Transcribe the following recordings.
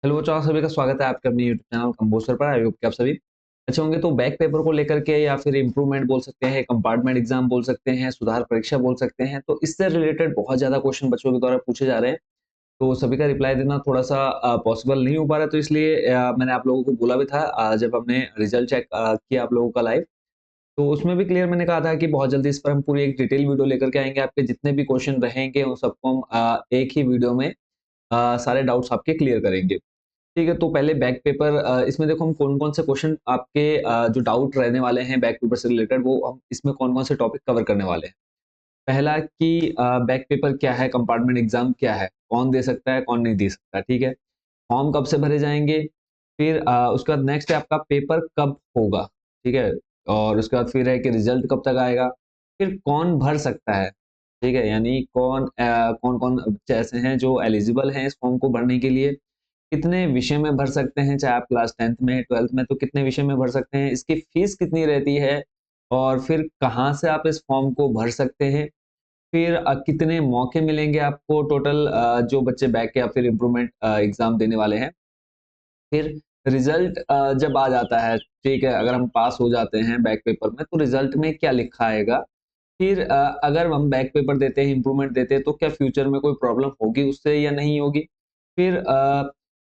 Hello बच्चों, आप सभी का स्वागत है आपके अपने यूट्यूब चैनल कंपोस्टर पर। आई होप कि आप सभी अच्छे होंगे। तो बैक पेपर को लेकर के या फिर इम्प्रूवमेंट बोल सकते हैं, कंपार्टमेंट एग्जाम बोल सकते हैं, सुधार परीक्षा बोल सकते हैं, तो इससे रिलेटेड बहुत ज्यादा क्वेश्चन बच्चों के द्वारा पूछे जा रहे हैं। तो सभी का रिप्लाई देना थोड़ा सा पॉसिबल नहीं हो पा रहा है, तो इसलिए मैंने आप लोगों को बोला भी था जब हमने रिजल्ट चेक किया आप लोगों का लाइव, तो उसमें भी क्लियर मैंने कहा था कि बहुत जल्दी इस पर हम पूरी एक डिटेल वीडियो लेकर के आएंगे। आपके जितने भी क्वेश्चन रहेंगे उन सबको हम एक ही वीडियो में सारे डाउट्स आपके क्लियर करेंगे। ठीक है, तो पहले बैक पेपर इसमें देखो हम कौन-कौन से क्वेश्चन आपके जो डाउट रहने वाले हैं बैक पेपर से रिलेटेड, वो हम इसमें कौन-कौन से टॉपिक कवर करने वाले हैं। पहला कि बैक पेपर क्या है, कंपार्टमेंट एग्जाम क्या है, कौन दे सकता है, कौन नहीं दे सकता, ठीक है। फॉर्म कब से भरे जाएँगे, फिर उसके बाद नेक्स्ट है आपका पेपर कब होगा, ठीक है। और उसके बाद फिर है कि रिजल्ट कब तक आएगा, फिर कौन भर सकता है, ठीक है। यानी कौन-कौन बच्चे ऐसे हैं जो एलिजिबल हैं इस फॉर्म को भरने के लिए, कितने विषय में भर सकते हैं, चाहे आप क्लास 10th में 12th में, तो कितने विषय में भर सकते हैं, इसकी फीस कितनी रहती है, और फिर कहाँ से आप इस फॉर्म को भर सकते हैं। फिर कितने मौके मिलेंगे आपको टोटल, जो बच्चे बैक या फिर इम्प्रूवमेंट एग्जाम देने वाले हैं। फिर रिजल्ट जब आ जाता है, ठीक है, अगर हम पास हो जाते हैं बैक पेपर में, तो रिजल्ट में क्या लिखा आएगा। फिर अगर हम बैक पेपर देते हैं, इम्प्रूवमेंट देते हैं, तो क्या फ्यूचर में कोई प्रॉब्लम होगी उससे या नहीं होगी। फिर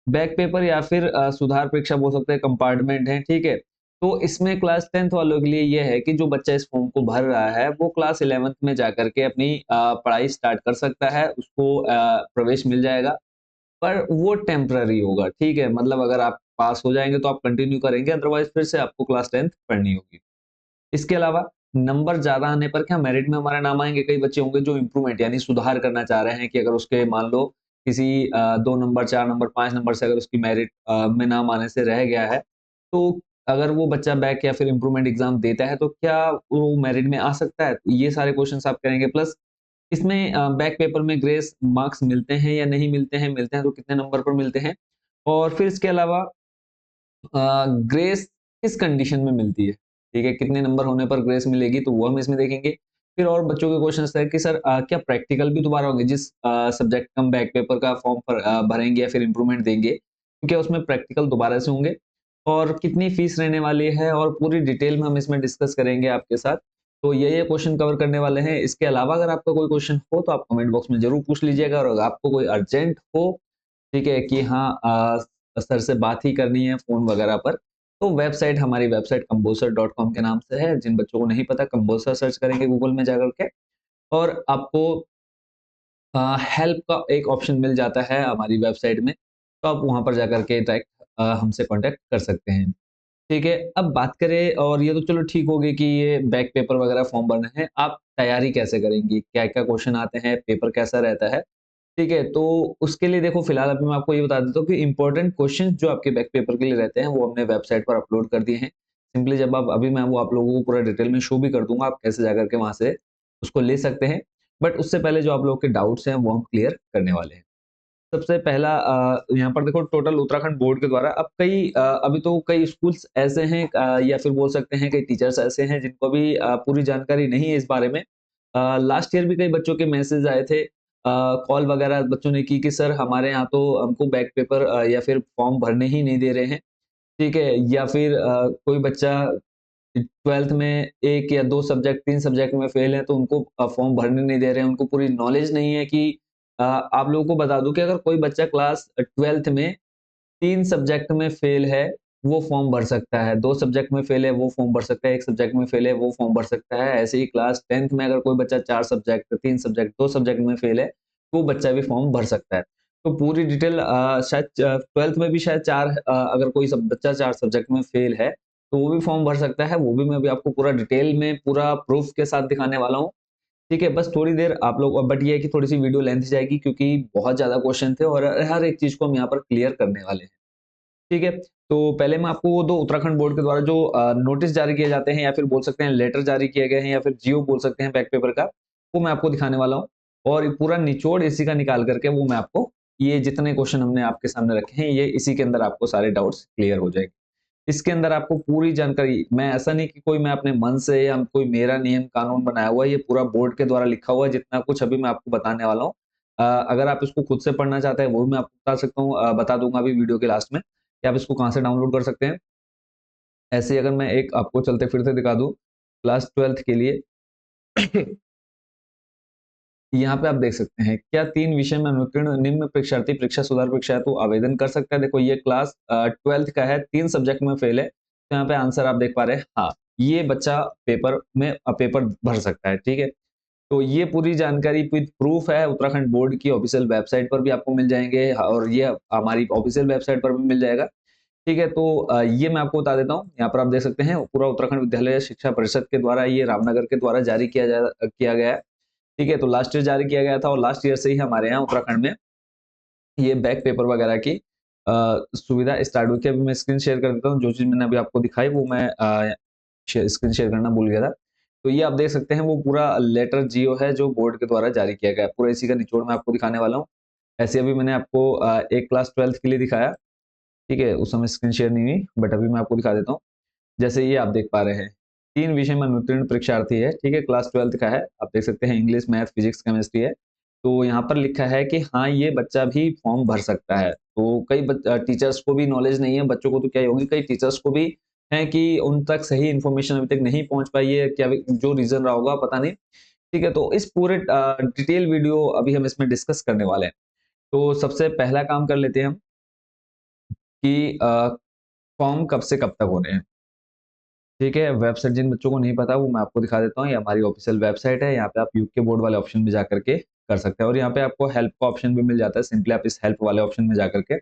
बैक पेपर या फिर सुधार परीक्षा बोल सकते हैं, कंपार्टमेंट है, ठीक है। तो इसमें क्लास 10th वालों के लिए ये है कि जो बच्चा इस फॉर्म को भर रहा है, वो क्लास 11th में जाकर के अपनी पढ़ाई स्टार्ट कर सकता है, उसको प्रवेश मिल जाएगा। पर वो टेम्पररी होगा, ठीक है। मतलब अगर आप पास हो जाएँगे तो आप कंटिन्यू करेंगे, अदरवाइज़ फिर से आपको क्लास 10th पढ़नी होगी। इसके अलावा नंबर ज़्यादा आने पर क्या मेरिट में हमारा नाम आएँगे? कई बच्चे होंगे जो इम्प्रूवमेंट यानी सुधार करना चाह रहे हैं कि अगर उसके मान लो किसी 2 नंबर, 4 नंबर, 5 नंबर से अगर उसकी मेरिट में नाम आने से रह गया है, तो अगर वो बच्चा बैक या फिर इम्प्रूवमेंट एग्ज़ाम देता है, तो क्या वो मेरिट में आ सकता है? तो ये सारे क्वेश्चन्स आप करेंगे। प्लस इसमें बैक पेपर में ग्रेस मार्क्स मिलते हैं या नहीं मिलते हैं? मिलते हैं तो कितने नंबर पर मिलते हैं? और फिर इसके अलावा ग्रेस किस कंडीशन में मिलती है? ठीक है, कितने नंबर होने पर ग्रेस मिलेगी, तो वो हम इसमें देखेंगे। फिर और बच्चों के क्वेश्चन्स थे कि सर क्या प्रैक्टिकल भी दोबारा होंगे जिस सब्जेक्ट का हम बैक पेपर का फॉर्म पर भरेंगे या फिर इम्प्रूवमेंट देंगे, तो क्या उसमें प्रैक्टिकल दोबारा से होंगे? और कितनी फीस रहने वाली है, और पूरी डिटेल में हम इसमें डिस्कस करेंगे आपके साथ। तो ये क्वेश्चन कवर करने वाले हैं। इसके अलावा अगर आपका कोई क्वेश्चन हो तो आप कमेंट बॉक्स में ज़रूर पूछ लीजिएगा, और अगर आपको कोई अर्जेंट हो, ठीक है, कि हाँ सर से बात ही करनी है फ़ोन वगैरह पर, तो वेबसाइट हमारी वेबसाइट कंबोसर.com के नाम से है। जिन बच्चों को नहीं पता, कंबोसर सर्च करेंगे गूगल में जाकर के, और आपको हेल्प का एक ऑप्शन मिल जाता है हमारी वेबसाइट में, तो आप वहाँ पर जाकर के डायरेक्ट हमसे कॉन्टैक्ट कर सकते हैं। ठीक है, अब बात करें, और ये तो चलो ठीक हो गई कि ये बैक पेपर वगैरह फॉर्म भरना है, आप तैयारी कैसे करेंगी? क्या-क्या क्वेश्चन आते हैं, पेपर कैसा रहता है? ठीक है, तो उसके लिए देखो फिलहाल अभी मैं आपको ये बता देता हूँ कि इम्पोर्टेंट क्वेश्चंस जो आपके बैक पेपर के लिए रहते हैं, वो हमने वेबसाइट पर अपलोड कर दिए हैं। सिंपली जब आप अभी मैं वो आप लोगों को पूरा डिटेल में शो भी कर दूँगा, आप कैसे जाकर के वहाँ से उसको ले सकते हैं। बट उससे पहले जो आप लोगों के डाउट्स हैं, वो हम क्लियर करने वाले हैं। सबसे पहला यहाँ पर देखो टोटल उत्तराखंड बोर्ड के द्वारा अब अभी तो कई स्कूल्स ऐसे हैं, या फिर बोल सकते हैं कई टीचर्स ऐसे हैं जिनको भी पूरी जानकारी नहीं है इस बारे में। लास्ट ईयर भी कई बच्चों के मैसेज आए थे, कॉल वगैरह बच्चों ने की कि सर हमारे यहाँ तो हमको बैक पेपर या फिर फॉर्म भरने ही नहीं दे रहे हैं, ठीक है। या फिर कोई बच्चा 12th में 1 या 2 सब्जेक्ट 3 सब्जेक्ट में फेल है, तो उनको फॉर्म भरने नहीं दे रहे हैं, उनको पूरी नॉलेज नहीं है कि आप लोगों को बता दूँ कि अगर कोई बच्चा क्लास 12th में 3 सब्जेक्ट में फेल है, वो फॉर्म भर सकता है, 2 सब्जेक्ट में फेल है, वो फॉर्म भर सकता है, 1 सब्जेक्ट में फेल है, वो फॉर्म भर सकता है। ऐसे ही क्लास 10th में अगर कोई बच्चा 4 सब्जेक्ट, 3 सब्जेक्ट, 2 सब्जेक्ट में फेल है, वो बच्चा भी फॉर्म भर सकता है। तो पूरी डिटेल शायद 12th में भी शायद 4 अगर कोई बच्चा 4 सब्जेक्ट में फेल है, तो वो भी फॉर्म भर सकता है। वो भी मैं अभी आपको पूरा डिटेल में पूरा प्रूफ के साथ दिखाने वाला हूँ। ठीक है, बस थोड़ी देर आप लोग, बट ये है कि थोड़ी-सी वीडियो लेंथ जाएगी क्योंकि बहुत ज़्यादा क्वेश्चन थे और हर एक चीज़ को हम यहाँ पर क्लियर करने वाले हैं। ठीक है, तो पहले मैं आपको वो 2 उत्तराखंड बोर्ड के द्वारा जो नोटिस जारी किए जाते हैं, या फिर बोल सकते हैं लेटर जारी किए गए हैं, या फिर जीओ बोल सकते हैं बैक पेपर का, वो मैं आपको दिखाने वाला हूँ। और ये पूरा निचोड़ इसी का निकाल करके वो मैं आपको, ये जितने क्वेश्चन हमने आपके सामने रखे हैं, ये इसी के अंदर आपको सारे डाउट्स क्लियर हो जाएंगे। इसके अंदर आपको पूरी जानकारी, मैं ऐसा नहीं कि कोई मैं अपने मन से या कोई मेरा नियम कानून बनाया हुआ है, ये पूरा बोर्ड के द्वारा लिखा हुआ है, जितना कुछ अभी मैं आपको बताने वाला हूँ, अगर आप इसको खुद से पढ़ना चाहते हैं वो भी मैं आपको बता सकता हूँ, बता दूंगा अभी वीडियो के लास्ट में कि आप इसको कहाँ से डाउनलोड कर सकते हैं। ऐसे ही अगर मैं एक आपको चलते फिरते दिखा दूं क्लास 12th के लिए यहाँ पे आप देख सकते हैं, क्या 3 विषय में अनुत्तीर्ण निम्न परीक्षार्थी परीक्षा सुधार परीक्षा हेतु आवेदन कर सकता है। देखो ये क्लास 12th का है, 3 सब्जेक्ट में फेल है, तो यहाँ पे आंसर आप देख पा रहे हैं। हाँ, ये बच्चा पेपर में पेपर भर सकता है। ठीक है, तो ये पूरी जानकारी विद प्रूफ है, उत्तराखंड बोर्ड की ऑफिशियल वेबसाइट पर भी आपको मिल जाएंगे और ये हमारी ऑफिशियल वेबसाइट पर भी मिल जाएगा। ठीक है, तो ये मैं आपको बता देता हूँ। यहाँ पर आप देख सकते हैं, पूरा उत्तराखंड विद्यालय शिक्षा परिषद के द्वारा ये रामनगर के द्वारा जारी किया गया है। ठीक है, तो लास्ट ईयर जारी किया गया था और लास्ट ईयर से ही हमारे यहाँ उत्तराखंड में ये बैक पेपर वगैरह की सुविधा स्टार्ट हुई थी। अभी मैं स्क्रीन शेयर कर देता हूँ, जो चीज मैंने अभी आपको दिखाई वो मैं स्क्रीन शेयर करना भूल गया था। तो ये आप देख सकते हैं, वो पूरा लेटर जियो है जो बोर्ड के द्वारा जारी किया गया है। पूरा इसी का निचोड़ मैं आपको दिखाने वाला हूँ। ऐसे अभी मैंने आपको एक क्लास 12th के लिए दिखाया। ठीक है, उस समय स्क्रीन शेयर नहीं हुई, बट अभी मैं आपको दिखा देता हूँ। जैसे ये आप देख पा रहे हैं, 3 विषय में अनुत्तीर्ण परीक्षार्थी है। ठीक है, क्लास 12th का है, आप देख सकते हैं इंग्लिश, मैथ, फिजिक्स, केमिस्ट्री है। तो यहाँ पर लिखा है कि हाँ, ये बच्चा भी फॉर्म भर सकता है। तो कई टीचर्स को भी नॉलेज नहीं है, बच्चों को तो क्या ही होगी, कई टीचर्स को भी है कि उन तक सही इन्फॉर्मेशन अभी तक नहीं पहुंच पाई है, क्या जो रीजन रहा होगा पता नहीं। ठीक है, तो इस पूरे डिटेल वीडियो अभी हम इसमें डिस्कस करने वाले हैं। तो सबसे पहला काम कर लेते हैं हम कि फॉर्म कब से कब तक होने हैं। ठीक है, वेबसाइट जिन बच्चों को नहीं पता वो मैं आपको दिखा देता हूँ। ये हमारी ऑफिशियल वेबसाइट है। यहाँ पे आप यूके बोर्ड वाले ऑप्शन में जाकर के कर सकते हैं और यहाँ पे आपको हेल्प का ऑप्शन भी मिल जाता है। सिंपली आप इस हेल्प वाले ऑप्शन में जाकर के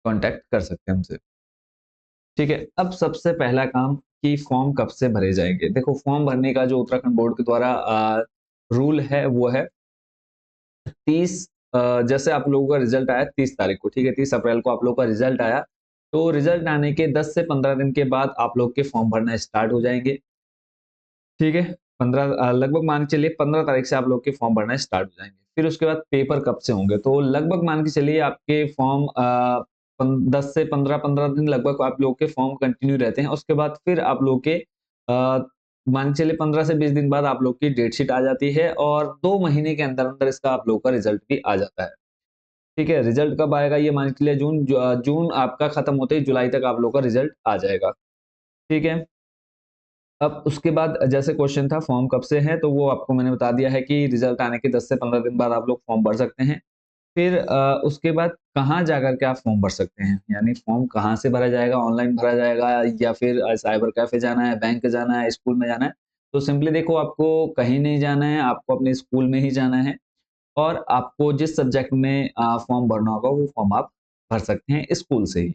कॉन्टैक्ट कर सकते हैं हमसे। ठीक है, अब सबसे पहला काम कि फॉर्म कब से भरे जाएंगे। देखो, फॉर्म भरने का जो उत्तराखंड बोर्ड के द्वारा रूल है वो है 30, जैसे आप लोगों का रिजल्ट आया 30 तारीख को। ठीक है, 30 अप्रैल को आप लोगों का रिजल्ट आया, तो रिजल्ट आने के 10 से 15 दिन के बाद आप लोग के फॉर्म भरना स्टार्ट हो जाएंगे। ठीक है, 15 लगभग मान के चलिए 15 तारीख से आप लोग के फॉर्म भरना स्टार्ट हो जाएंगे। फिर उसके बाद पेपर कब से होंगे, तो लगभग मान के चलिए आपके फॉर्म 10 से 15 दिन लगभग आप लोग के फॉर्म कंटिन्यू रहते हैं। उसके बाद फिर आप लोग के मान के चलिए 15 से 20 दिन बाद आप लोग की डेट शीट आ जाती है और 2 महीने के अंदर अंदर इसका आप लोग का रिजल्ट भी आ जाता है। ठीक है, रिजल्ट कब आएगा ये मान के चलिए जून आपका खत्म होते ही जुलाई तक आप लोग का रिजल्ट आ जाएगा। ठीक है, अब उसके बाद जैसे क्वेश्चन था फॉर्म कब से है, तो वो आपको मैंने बता दिया है कि रिजल्ट आने के 10 से 15 दिन बाद आप लोग फॉर्म भर सकते हैं। फिर उसके बाद कहाँ जाकर के आप फॉर्म भर सकते हैं, यानी फॉर्म कहाँ से भरा जाएगा, ऑनलाइन भरा जाएगा या फिर साइबर कैफे जाना है, बैंक जाना है, स्कूल में जाना है। तो सिंपली देखो, आपको कहीं नहीं जाना है, आपको अपने स्कूल में ही जाना है और आपको जिस सब्जेक्ट में फॉर्म भरना होगा वो फॉर्म आप भर सकते हैं स्कूल से ही।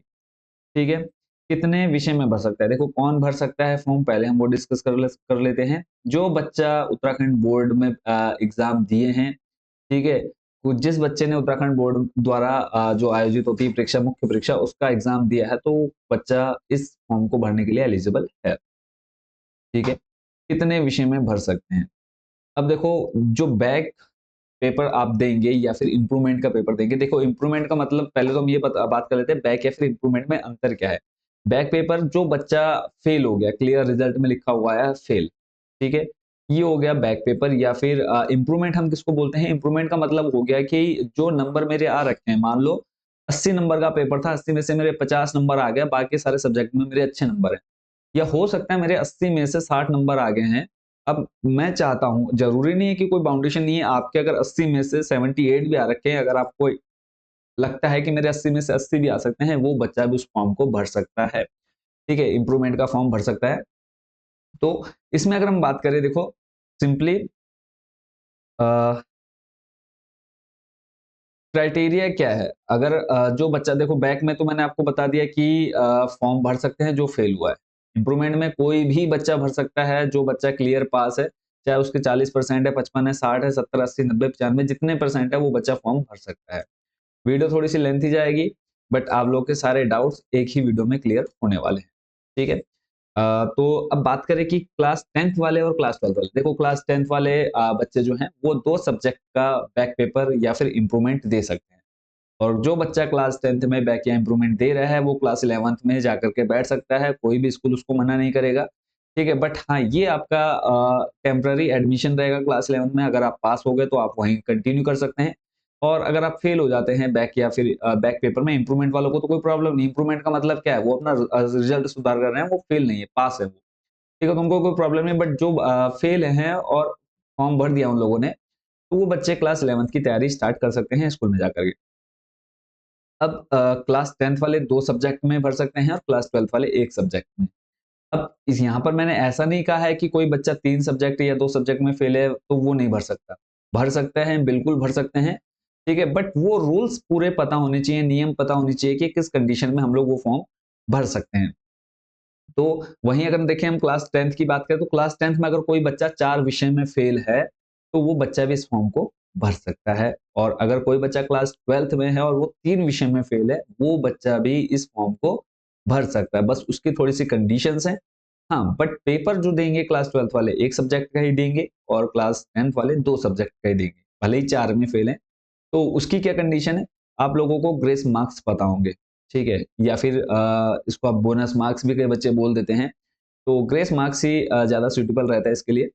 ठीक है, कितने विषय में भर सकता है, देखो कौन भर सकता है फॉर्म, पहले हम वो डिस्कस कर लेते हैं। जो बच्चा उत्तराखंड बोर्ड में एग्जाम दिए हैं। ठीक है, तो जिस बच्चे ने उत्तराखंड बोर्ड द्वारा जो आयोजित होती है परीक्षा, मुख्य परीक्षा, उसका एग्जाम दिया है, तो बच्चा इस फॉर्म को भरने के लिए एलिजिबल है। ठीक है, कितने विषय में भर सकते हैं। अब देखो, जो बैक पेपर आप देंगे या फिर इम्प्रूवमेंट का पेपर देंगे, देखो इम्प्रूवमेंट का मतलब पहले तो हम ये बात कर लेते हैं बैक या फिर इम्प्रूवमेंट में अंतर क्या है। बैक पेपर जो बच्चा फेल हो गया, क्लियर रिजल्ट में लिखा हुआ है फेल। ठीक है, ये हो गया बैक पेपर। या फिर इम्प्रूवमेंट हम किसको बोलते हैं, इम्प्रूवमेंट का मतलब हो गया कि जो नंबर मेरे आ रखे हैं, मान लो 80 नंबर का पेपर था, 80 में से मेरे 50 नंबर आ गया, बाकी सारे सब्जेक्ट में मेरे अच्छे नंबर हैं। या हो सकता है मेरे 80 में से 60 नंबर आ गए हैं। अब मैं चाहता हूँ, जरूरी नहीं है कि कोई बाउंडेशन नहीं है, आपके अगर 80 में से 78 भी आ रखे हैं, अगर आपको लगता है कि मेरे 80 में से 80 भी आ सकते हैं, वो बच्चा भी उस फॉर्म को भर सकता है। ठीक है, इंप्रूवमेंट का फॉर्म भर सकता है। तो इसमें अगर हम बात करें, देखो सिंपली क्राइटेरिया क्या है। अगर जो बच्चा, देखो बैक में तो मैंने आपको बता दिया कि फॉर्म भर सकते हैं जो फेल हुआ है। इंप्रूवमेंट में कोई भी बच्चा भर सकता है, जो बच्चा क्लियर पास है, चाहे उसके 40% है, 55 है, 60 है, 70, 80, 90, 95 जितने परसेंट है वो बच्चा फॉर्म भर सकता है। वीडियो थोड़ी सी लेंथी जाएगी, बट आप लोग के सारे डाउट्स एक ही वीडियो में क्लियर होने वाले हैं। ठीक है, तो अब बात करें कि क्लास 10th वाले और क्लास 12th वाले। देखो क्लास 10th वाले बच्चे जो हैं वो 2 सब्जेक्ट का बैक पेपर या फिर इंप्रूवमेंट दे सकते हैं। और जो बच्चा क्लास 10th में बैक या इंप्रूवमेंट दे रहा है, वो क्लास 11th में जाकर के बैठ सकता है, कोई भी स्कूल उसको मना नहीं करेगा। ठीक है, बट हाँ, ये आपका टेम्पररी एडमिशन रहेगा क्लास 11 में। अगर आप पास हो गए तो आप वहीं कंटिन्यू कर सकते हैं, और अगर आप फेल हो जाते हैं बैक या फिर बैक पेपर में, इम्प्रूवमेंट वालों को तो कोई प्रॉब्लम नहीं। इम्प्रूवमेंट का मतलब क्या है, वो अपना रिजल्ट सुधार कर रहे हैं, वो फेल नहीं है, पास है वो। ठीक है, तो उनको कोई प्रॉब्लम नहीं, बट जो फेल हैं और फॉर्म भर दिया उन लोगों ने, तो वो बच्चे क्लास 11th की तैयारी स्टार्ट कर सकते हैं स्कूल में जाकर के। अब क्लास 10th वाले 2 सब्जेक्ट में भर सकते हैं और क्लास 12th वाले 1 सब्जेक्ट में। अब इस यहाँ पर मैंने ऐसा नहीं कहा है कि कोई बच्चा 3 सब्जेक्ट या 2 सब्जेक्ट में फेल है तो वो नहीं भर सकता। भर सकते हैं, बिल्कुल भर सकते हैं, ठीक है? बट वो रूल्स पूरे पता होने चाहिए, नियम पता होने चाहिए कि किस कंडीशन में हम लोग वो फॉर्म भर सकते हैं। तो वहीं अगर देखें हम क्लास 10th की बात करें, तो क्लास 10th में अगर कोई बच्चा 4 विषय में फेल है, तो वो बच्चा भी इस फॉर्म को भर सकता है। और अगर कोई बच्चा क्लास 12th में है और वो 3 विषय में फेल है, वो बच्चा भी इस फॉर्म को भर सकता है। बस उसकी थोड़ी-सी कंडीशंस हैं। हाँ, बट पेपर जो देंगे क्लास 12th वाले 1 सब्जेक्ट का ही देंगे और क्लास 10th वाले 2 सब्जेक्ट का ही देंगे। भले ही 4 में फेल हैं, तो उसकी क्या कंडीशन है? आप लोगों को ग्रेस मार्क्स पता होंगे, ठीक है? या फिर इसको आप बोनस मार्क्स भी कई बच्चे बोल देते हैं। तो ग्रेस मार्क्स ही ज़्यादा सूटेबल रहता है इसके लिए।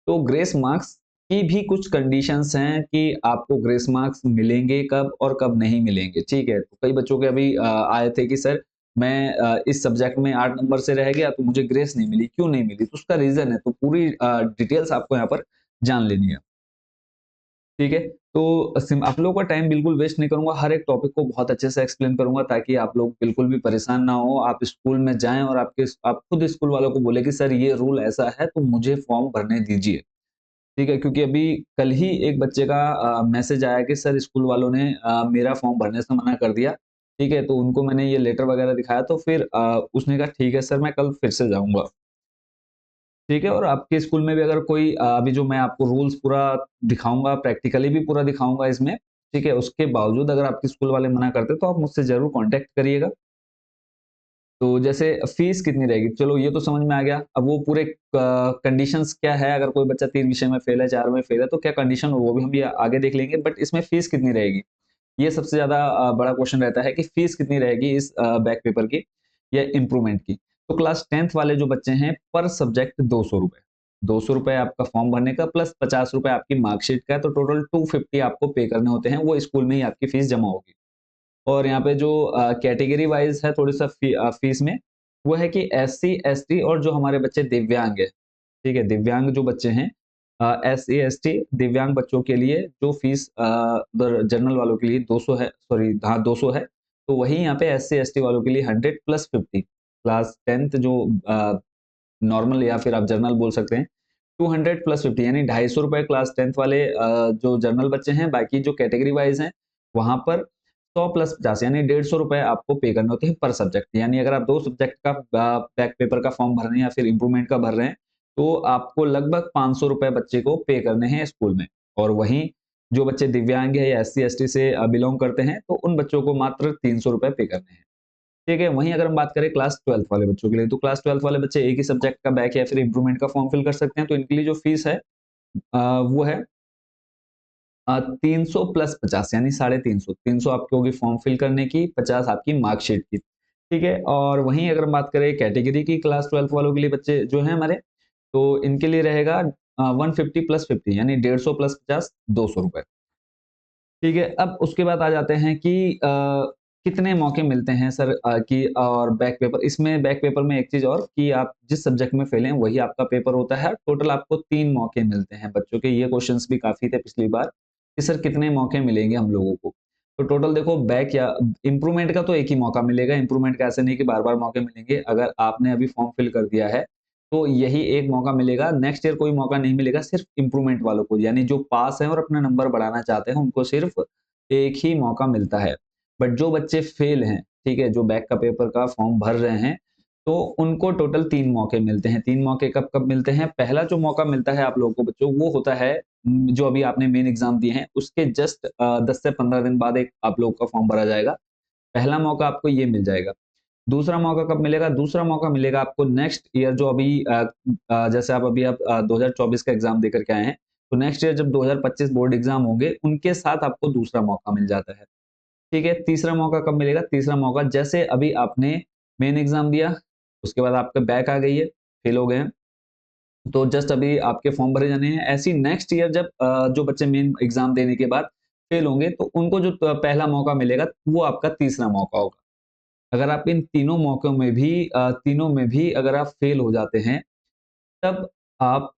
तो ग्रेस मार्क्स की भी कुछ कंडीशंस हैं कि आपको ग्रेस मार्क्स मिलेंगे कब और कब नहीं मिलेंगे, ठीक है? तो कई बच्चों के अभी आए थे कि सर मैं इस सब्जेक्ट में 8 नंबर से रह गया तो मुझे ग्रेस नहीं मिली, क्यों नहीं मिली? तो उसका रीज़न है, तो पूरी डिटेल्स आपको यहाँ पर जान लेनी है। ठीक है? तो आप लोगों का टाइम बिल्कुल वेस्ट नहीं करूँगा, हर एक टॉपिक को बहुत अच्छे से एक्सप्लेन करूँगा ताकि आप लोग बिल्कुल भी परेशान ना हो। आप स्कूल में जाएँ और आप खुद स्कूल वालों को बोले कि सर ये रूल ऐसा है तो मुझे फॉर्म भरने दीजिए। ठीक है? क्योंकि अभी कल ही एक बच्चे का मैसेज आया कि सर स्कूल वालों ने मेरा फॉर्म भरने से मना कर दिया। ठीक है? तो उनको मैंने ये लेटर वगैरह दिखाया, तो फिर उसने कहा ठीक है सर, मैं कल फिर से जाऊँगा। ठीक है? और आपके स्कूल में भी अगर कोई अभी जो मैं आपको रूल्स पूरा दिखाऊँगा, प्रैक्टिकली भी पूरा दिखाऊँगा इसमें, ठीक है? उसके बावजूद अगर आपके स्कूल वाले मना करते हैं, तो आप मुझसे ज़रूर कॉन्टैक्ट करिएगा। तो जैसे फीस कितनी रहेगी? चलो ये तो समझ में आ गया। अब वो पूरे कंडीशंस क्या है, अगर कोई बच्चा 3 विषय में फेल है, 4 में फेल है, तो क्या कंडीशन हो, वो भी हम ये आगे देख लेंगे। बट इसमें फीस कितनी रहेगी? ये सबसे ज़्यादा बड़ा क्वेश्चन रहता है कि फीस कितनी रहेगी इस बैक पेपर की या इम्प्रूवमेंट की। तो क्लास 10th वाले जो बच्चे हैं, पर सब्जेक्ट ₹200, ₹200 आपका फॉर्म भरने का प्लस ₹50 आपकी मार्कशीट का है, तो टोटल 250 आपको पे करने होते हैं, वो स्कूल में ही आपकी फीस जमा होगी। और यहाँ पे जो कैटेगरी वाइज़ है थोड़ी-सा फीस में, वो है कि एससी, एसटी और जो हमारे बच्चे दिव्यांग हैं, ठीक है? दिव्यांग जो बच्चे हैं, एससी, एसटी दिव्यांग बच्चों के लिए जो फीस उधर जनरल वालों के लिए 200 है, सॉरी हाँ 200 है, तो वही यहाँ पे एससी, एसटी वालों के लिए 100 प्लस 50, क्लास 10th जो नॉर्मल या फिर आप जनरल बोल सकते हैं, 200 प्लस 50 यानी ₹250 क्लास 10th वाले जो जनरल बच्चे हैं, बाकी जो कैटेगरी वाइज़ हैं, वहाँ पर 100 प्लस 50 यानी ₹150 आपको पे करने होते हैं पर सब्जेक्ट। यानी अगर आप 2 सब्जेक्ट का बैक पेपर का फॉर्म भर रहे हैं या फिर इम्प्रूवमेंट का भर रहे हैं, तो आपको लगभग ₹500 बच्चे को पे करने हैं स्कूल में। और वहीं जो बच्चे दिव्यांग हैं या एससी, एसटी से बिलॉन्ग करते हैं, तो उन बच्चों को मात्र ₹300 पे करने हैं। ठीक है? वहीं अगर हम बात करें क्लास 12th वाले बच्चों के लिए, तो क्लास 12th वाले बच्चे एक ही सब्जेक्ट का बैक या फिर इम्प्रूवमेंट का फॉर्म फिल कर सकते हैं, तो इनके लिए जो फीस है वो है 300 प्लस 50 यानी 350, 300 आपकी होगी फॉर्म फिल करने की, 50 आपकी मार्कशीट की, ठीक है? और वहीं अगर हम बात करें कैटेगरी की क्लास 12th वालों के लिए बच्चे जो हैं हमारे, तो इनके लिए रहेगा 150 प्लस 50 यानी 150 प्लस 50 ₹200। ठीक है, अब उसके बाद आ जाते हैं कि कितने मौके मिलते हैं सर कि और बैक पेपर, इसमें बैक पेपर में एक चीज़ और कि आप जिस सब्जेक्ट में फेल हैं वही आपका पेपर होता है। टोटल आपको 3 मौके मिलते हैं बच्चों के, ये क्वेश्चन्स भी काफ़ी थे पिछली बार कि सर कितने मौके मिलेंगे हम लोगों को? तो टोटल देखो बैक या इम्प्रूवमेंट का तो एक ही मौका मिलेगा, इम्प्रूवमेंट का ऐसे नहीं कि बार-बार मौके मिलेंगे। अगर आपने अभी फॉर्म फिल कर दिया है, तो यही एक मौका मिलेगा, नेक्स्ट ईयर कोई मौका नहीं मिलेगा, सिर्फ इम्प्रूवमेंट वालों को, यानी जो पास हैं और अपना नंबर बढ़ाना चाहते हैं, उनको सिर्फ एक ही मौका मिलता है। बट जो बच्चे फेल हैं, ठीक है, जो बैक का पेपर का फॉर्म भर रहे हैं, तो उनको टोटल 3 मौके मिलते हैं। 3 मौके कब-कब मिलते हैं? पहला जो मौका मिलता है आप लोगों को बच्चों, वो होता है जो अभी आपने मेन एग्ज़ाम दिए हैं, उसके जस्ट 10 से 15 दिन बाद एक आप लोगों का फॉर्म भरा जाएगा। पहला मौका आपको ये मिल जाएगा। दूसरा मौका कब मिलेगा? दूसरा मौका मिलेगा आपको नेक्स्ट ईयर, जो अभी जैसे आप 2024 का एग्ज़ाम देकर के आए हैं, तो नेक्स्ट ईयर जब 2025 बोर्ड एग्ज़ाम होंगे, उनके साथ आपको दूसरा मौका मिल जाता है। ठीक है? तीसरा मौका कब मिलेगा? तीसरा मौका जैसे अभी आपने मेन एग्ज़ाम दिया, उसके बाद आपका बैक आ गई है, फेल हो गए हैं, तो जस्ट अभी आपके फॉर्म भरे जाने हैं। ऐसे ही नेक्स्ट ईयर जब जो बच्चे मेन एग्जाम देने के बाद फेल होंगे तो उनको जो पहला मौका मिलेगा वो आपका तीसरा मौका होगा। अगर आप इन तीनों में भी अगर आप फेल हो जाते हैं तब आप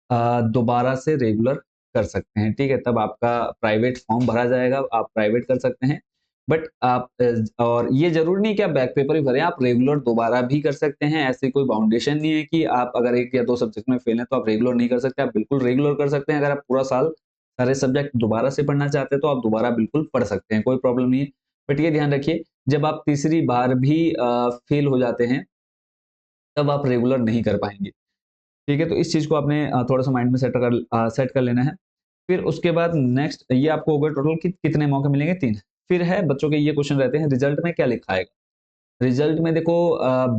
दोबारा से रेगुलर कर सकते हैं, ठीक है? तब आपका प्राइवेट फॉर्म भरा जाएगा, आप प्राइवेट कर सकते हैं। बट आप और ये ज़रूरी नहीं कि आप बैक पेपर ही भरें, आप रेगुलर दोबारा भी कर सकते हैं। ऐसी कोई बाउंडेशन नहीं है कि आप अगर 1 या 2 सब्जेक्ट में फेल हैं, तो आप रेगुलर नहीं कर सकते। आप बिल्कुल रेगुलर कर सकते हैं। अगर आप पूरा साल सारे सब्जेक्ट दोबारा से पढ़ना चाहते हैं, तो आप दोबारा बिल्कुल पढ़ सकते हैं, कोई प्रॉब्लम नहीं है। बट ये ध्यान रखिए, जब आप तीसरी बार भी फेल हो जाते हैं, तब आप रेगुलर नहीं कर पाएँगे। ठीक है, तो इस चीज़ को आपने थोड़ा-सा माइंड में सेट कर लेना है। फिर उसके बाद नेक्स्ट ये आपको हो गया टोटल कि कितने मौके मिलेंगे 3। फिर है बच्चों के ये क्वेश्चन रहते हैं रिजल्ट में क्या लिखा आएगा? रिजल्ट में देखो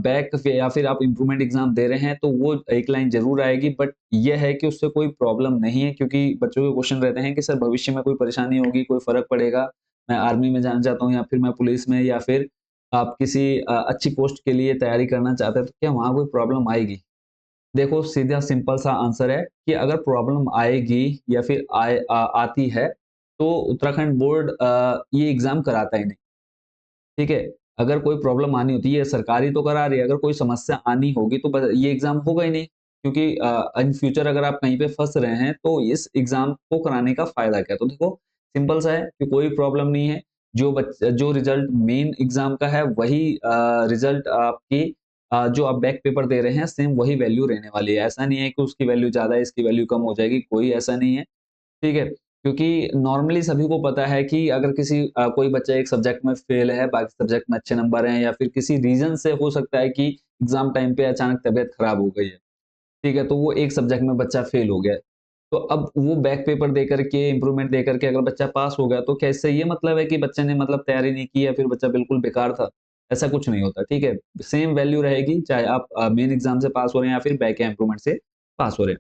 बैक फ या फिर आप इम्प्रूवमेंट एग्ज़ाम दे रहे हैं तो वो एक लाइन ज़रूर आएगी, बट ये है कि उससे कोई प्रॉब्लम नहीं है, क्योंकि बच्चों के क्वेश्चन रहते हैं कि सर भविष्य में कोई परेशानी होगी, कोई फ़र्क पड़ेगा, मैं आर्मी में जाना चाहता हूँ या फिर मैं पुलिस में या फिर आप किसी अच्छी पोस्ट के लिए तैयारी करना चाहते हैं, तो क्या वहाँ कोई प्रॉब्लम आएगी? देखो सीधा सिंपल सा आंसर है कि अगर प्रॉब्लम आएगी या फिर आती है तो उत्तराखंड बोर्ड ये एग्जाम कराता ही नहीं, ठीक है? अगर कोई प्रॉब्लम आनी होती है, सरकारी तो करा रही है, अगर कोई समस्या आनी होगी तो ये एग्जाम होगा ही नहीं, क्योंकि इन फ्यूचर अगर आप कहीं पे फंस रहे हैं तो इस एग्जाम को कराने का फायदा क्या है? तो देखो सिंपल सा है कि कोई प्रॉब्लम नहीं है। जो रिजल्ट मेन एग्जाम का है वही रिजल्ट आपकी जो आप बैक पेपर दे रहे हैं सेम वही वैल्यू रहने वाली है। ऐसा नहीं है कि उसकी वैल्यू ज़्यादा है, इसकी वैल्यू कम हो जाएगी, कोई ऐसा नहीं है। ठीक है? क्योंकि नॉर्मली सभी को पता है कि अगर कोई बच्चा एक सब्जेक्ट में फेल है, बाकी सब्जेक्ट में अच्छे नंबर हैं या फिर किसी रीज़न से हो सकता है कि एग्ज़ाम टाइम पे अचानक तबीयत खराब हो गई है, ठीक है? तो वो एक सब्जेक्ट में बच्चा फेल हो गया है। तो अब वो बैक पेपर दे कर के, इम्प्रूवमेंट दे कर के अगर बच्चा पास हो गया, तो क्या इससे ये मतलब है कि बच्चे ने मतलब तैयारी नहीं की या फिर बच्चा बिल्कुल बेकार था? ऐसा कुछ नहीं होता, ठीक है? सेम वैल्यू रहेगी, चाहे आप मेन एग्ज़ाम से पास हो रहे हैं या फिर बैक या इम्प्रूवमेंट से पास हो रहे हैं।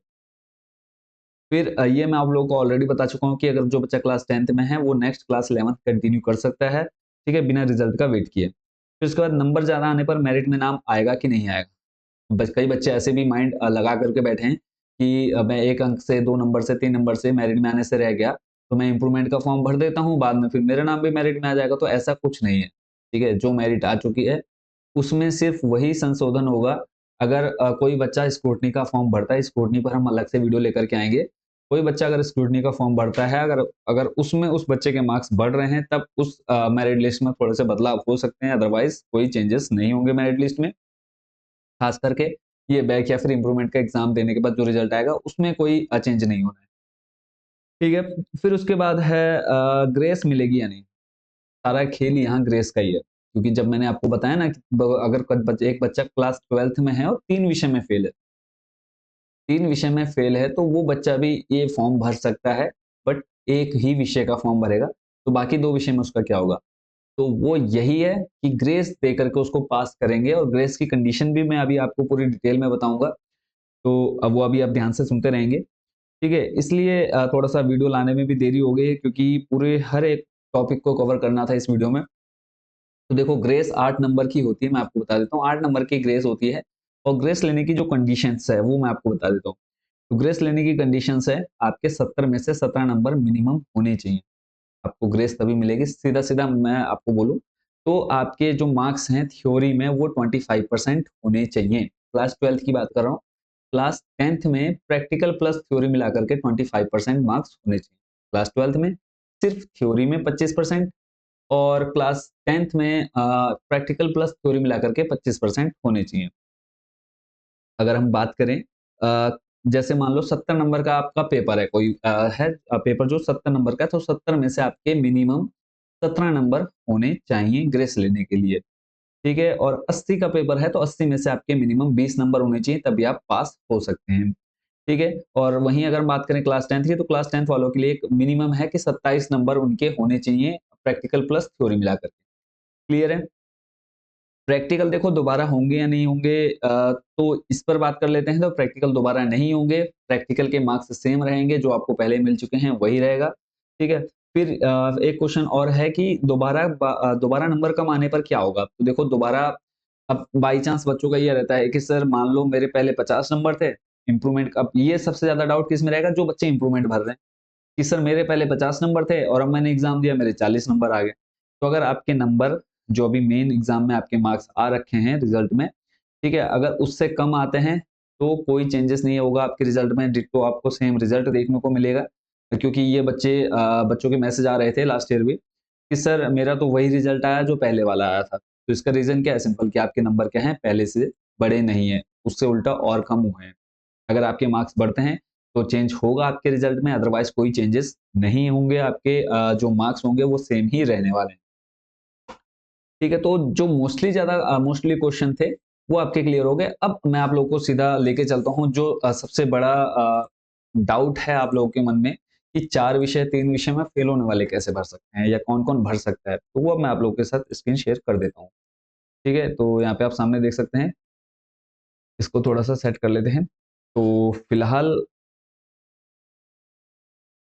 फिर ये मैं आप लोगों को ऑलरेडी बता चुका हूँ कि अगर जो बच्चा क्लास 10th में है, वो नेक्स्ट क्लास 11th कंटिन्यू कर सकता है, ठीक है? बिना रिज़ल्ट का वेट किए। फिर उसके बाद नंबर ज़्यादा आने पर मेरिट में नाम आएगा कि नहीं आएगा? कई बच्चे ऐसे भी माइंड लगा करके बैठे हैं कि मैं 1 अंक से, 2 नंबर से, 3 नंबर से मेरिट में आने से रह गया, तो मैं इम्प्रूवमेंट का फॉर्म भर देता हूँ, बाद में फिर मेरा नाम भी मेरिट में आ जाएगा, तो ऐसा कुछ नहीं है, ठीक है? जो मेरिट आ चुकी है, उसमें सिर्फ़ वही संशोधन होगा। अगर कोई बच्चा स्क्रूटनी का फॉर्म भरता है, स्क्रूटनी पर हम अलग से वीडियो लेकर के आएँगे। कोई बच्चा अगर स्क्रूटनी का फॉर्म भरता है, अगर अगर उसमें उस बच्चे के मार्क्स बढ़ रहे हैं, तब उस मेरिट लिस्ट में थोड़े से बदलाव हो सकते हैं, अदरवाइज़ कोई चेंजेस नहीं होंगे मेरिट लिस्ट में। खास करके ये बैक या फिर इम्प्रूवमेंट का एग्ज़ाम देने के बाद जो रिज़ल्ट आएगा, उसमें कोई चेंज नहीं होना है। ठीक है? फिर उसके बाद है ग्रेस मिलेगी या नहीं? सारा खेल यहाँ ग्रेस का ही है। क्योंकि जब मैंने आपको बताया ना कि अगर एक बच्चा क्लास 12th में है और 3 विषय में फेल है, 3 विषय में फेल है, तो वो बच्चा भी ये फॉर्म भर सकता है, बट एक ही विषय का फॉर्म भरेगा, तो बाकी 2 विषय में उसका क्या होगा? तो वो यही है कि ग्रेस दे करके उसको पास करेंगे, और ग्रेस की कंडीशन भी मैं अभी आपको पूरी डिटेल में बताऊँगा, तो अब वो अभी आप ध्यान से सुनते रहेंगे। ठीक है? इसलिए थोड़ा-सा वीडियो लाने में भी देरी हो गई है, क्योंकि पूरे हर एक टॉपिक को कवर करना था इस वीडियो में। तो देखो ग्रेस 8 नंबर की होती है, मैं आपको बता देता हूँ, 8 नंबर की ग्रेस होती है, और ग्रेस लेने की जो कंडीशंस है वो मैं आपको बता देता हूँ। तो ग्रेस लेने की कंडीशंस है, आपके 70 में से 17 नंबर मिनिमम होने चाहिए। आपको ग्रेस तभी मिलेगी, सीधा-सीधा मैं आपको बोलूँ, तो आपके जो मार्क्स हैं थ्योरी में वो 25% होने चाहिए। क्लास 12th की बात कर रहा हूँ। क्लास 10th में प्रैक्टिकल प्लस थ्योरी मिला करके 25% मार्क्स होने चाहिए। क्लास 12th में सिर्फ थ्योरी में 25% और क्लास 10th में प्रैक्टिकल प्लस थ्योरी मिला करके 25% होने चाहिए। अगर हम बात करें जैसे मान लो 70 नंबर का आपका पेपर है, कोई पेपर जो 70 नंबर का है, तो 70 में से आपके मिनिमम 17 नंबर होने चाहिए ग्रेस लेने के लिए, ठीक है? और 80 का पेपर है तो 80 में से आपके मिनिमम 20 नंबर होने चाहिए, तभी आप पास हो सकते हैं, ठीक है? और वहीं अगर बात करें क्लास 10th की, तो क्लास 10th वालों के लिए एक मिनिमम है कि 27 नंबर उनके होने चाहिए, प्रैक्टिकल प्लस थ्योरी मिलाकर के। क्लियर है? प्रैक्टिकल देखो दोबारा होंगे या नहीं होंगे, तो इस पर बात कर लेते हैं। तो प्रैक्टिकल दोबारा नहीं होंगे, प्रैक्टिकल के मार्क्स सेम रहेंगे, जो आपको पहले मिल चुके हैं वही रहेगा, ठीक है? फिर एक क्वेश्चन और है कि दोबारा नंबर कम आने पर क्या होगा? तो देखो दोबारा अब बाई चांस बच्चों का ये रहता है कि सर मान लो मेरे पहले 50 नंबर थे, इंप्रूवमेंट अब ये सबसे ज्यादा डाउट किस में रहेगा, जो बच्चे इंप्रूवमेंट भर रहे हैं कि सर मेरे पहले 50 नंबर थे और अब मैंने एग्जाम दिया मेरे 40 नंबर आ गए। तो अगर आपके नंबर जो अभी मेन एग्जाम में आपके मार्क्स आ रखे हैं रिजल्ट में, ठीक है, अगर उससे कम आते हैं तो कोई चेंजेस नहीं होगा आपके रिजल्ट में, डिट्टो आपको सेम रिजल्ट देखने को मिलेगा। क्योंकि ये बच्चों के मैसेज आ रहे थे लास्ट ईयर भी कि सर मेरा तो वही रिजल्ट आया जो पहले वाला आया था। तो इसका रीजन क्या है, सिंपल कि आपके नंबर क्या हैं, पहले से बड़े नहीं है, उससे उल्टा और कम हुए हैं। अगर आपके मार्क्स बढ़ते हैं तो चेंज होगा आपके रिजल्ट में, अदरवाइज कोई चेंजेस नहीं होंगे, आपके जो मार्क्स होंगे वो सेम ही रहने वाले हैं। ठीक है, तो जो मोस्टली क्वेश्चन थे वो आपके क्लियर हो गए। अब मैं आप लोगों को सीधा लेके चलता हूँ जो सबसे बड़ा डाउट है आप लोगों के मन में कि 4 विषय 3 विषय में फेल होने वाले कैसे भर सकते हैं या कौन-कौन भर सकता है? तो वो अब मैं आप लोगों के साथ स्क्रीन शेयर कर देता हूँ। ठीक है, तो यहाँ पे आप सामने देख सकते हैं, इसको थोड़ा-सा सेट कर लेते हैं। तो फिलहाल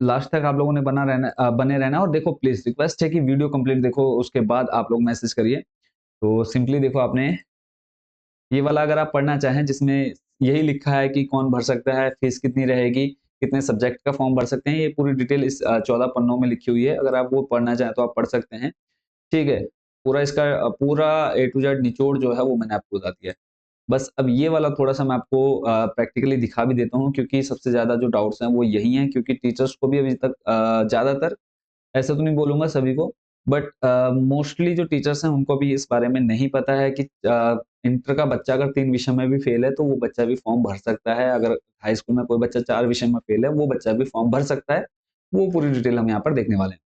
लास्ट तक आप लोगों ने बने रहना और देखो प्लीज़ रिक्वेस्ट है कि वीडियो कंप्लीट देखो, उसके बाद आप लोग मैसेज करिए। तो सिंपली देखो आपने ये वाला अगर आप पढ़ना चाहें जिसमें यही लिखा है कि कौन भर सकता है, फीस कितनी रहेगी, कितने सब्जेक्ट का फॉर्म भर सकते हैं, ये पूरी डिटेल इस 14 पन्नों में लिखी हुई है। अगर आप वो पढ़ना चाहें तो आप पढ़ सकते हैं, ठीक है? पूरा इसका पूरा ए टू ज़ेड निचोड़ जो है वो मैंने आपको बता दिया है। बस अब ये वाला थोड़ा-सा मैं आपको प्रैक्टिकली दिखा भी देता हूँ क्योंकि सबसे ज़्यादा जो डाउट्स हैं वो यही हैं क्योंकि टीचर्स को भी अभी तक ज़्यादातर ऐसा तो नहीं बोलूँगा सभी को, बट मोस्टली जो टीचर्स हैं उनको भी इस बारे में नहीं पता है कि इंटर का बच्चा अगर 3 विषय में भी फेल है तो वो बच्चा भी फॉर्म भर सकता है। अगर हाई स्कूल में कोई बच्चा 4 विषय में फेल है, वो बच्चा भी फॉर्म भर सकता है। वो पूरी डिटेल हम यहाँ पर देखने वाले हैं।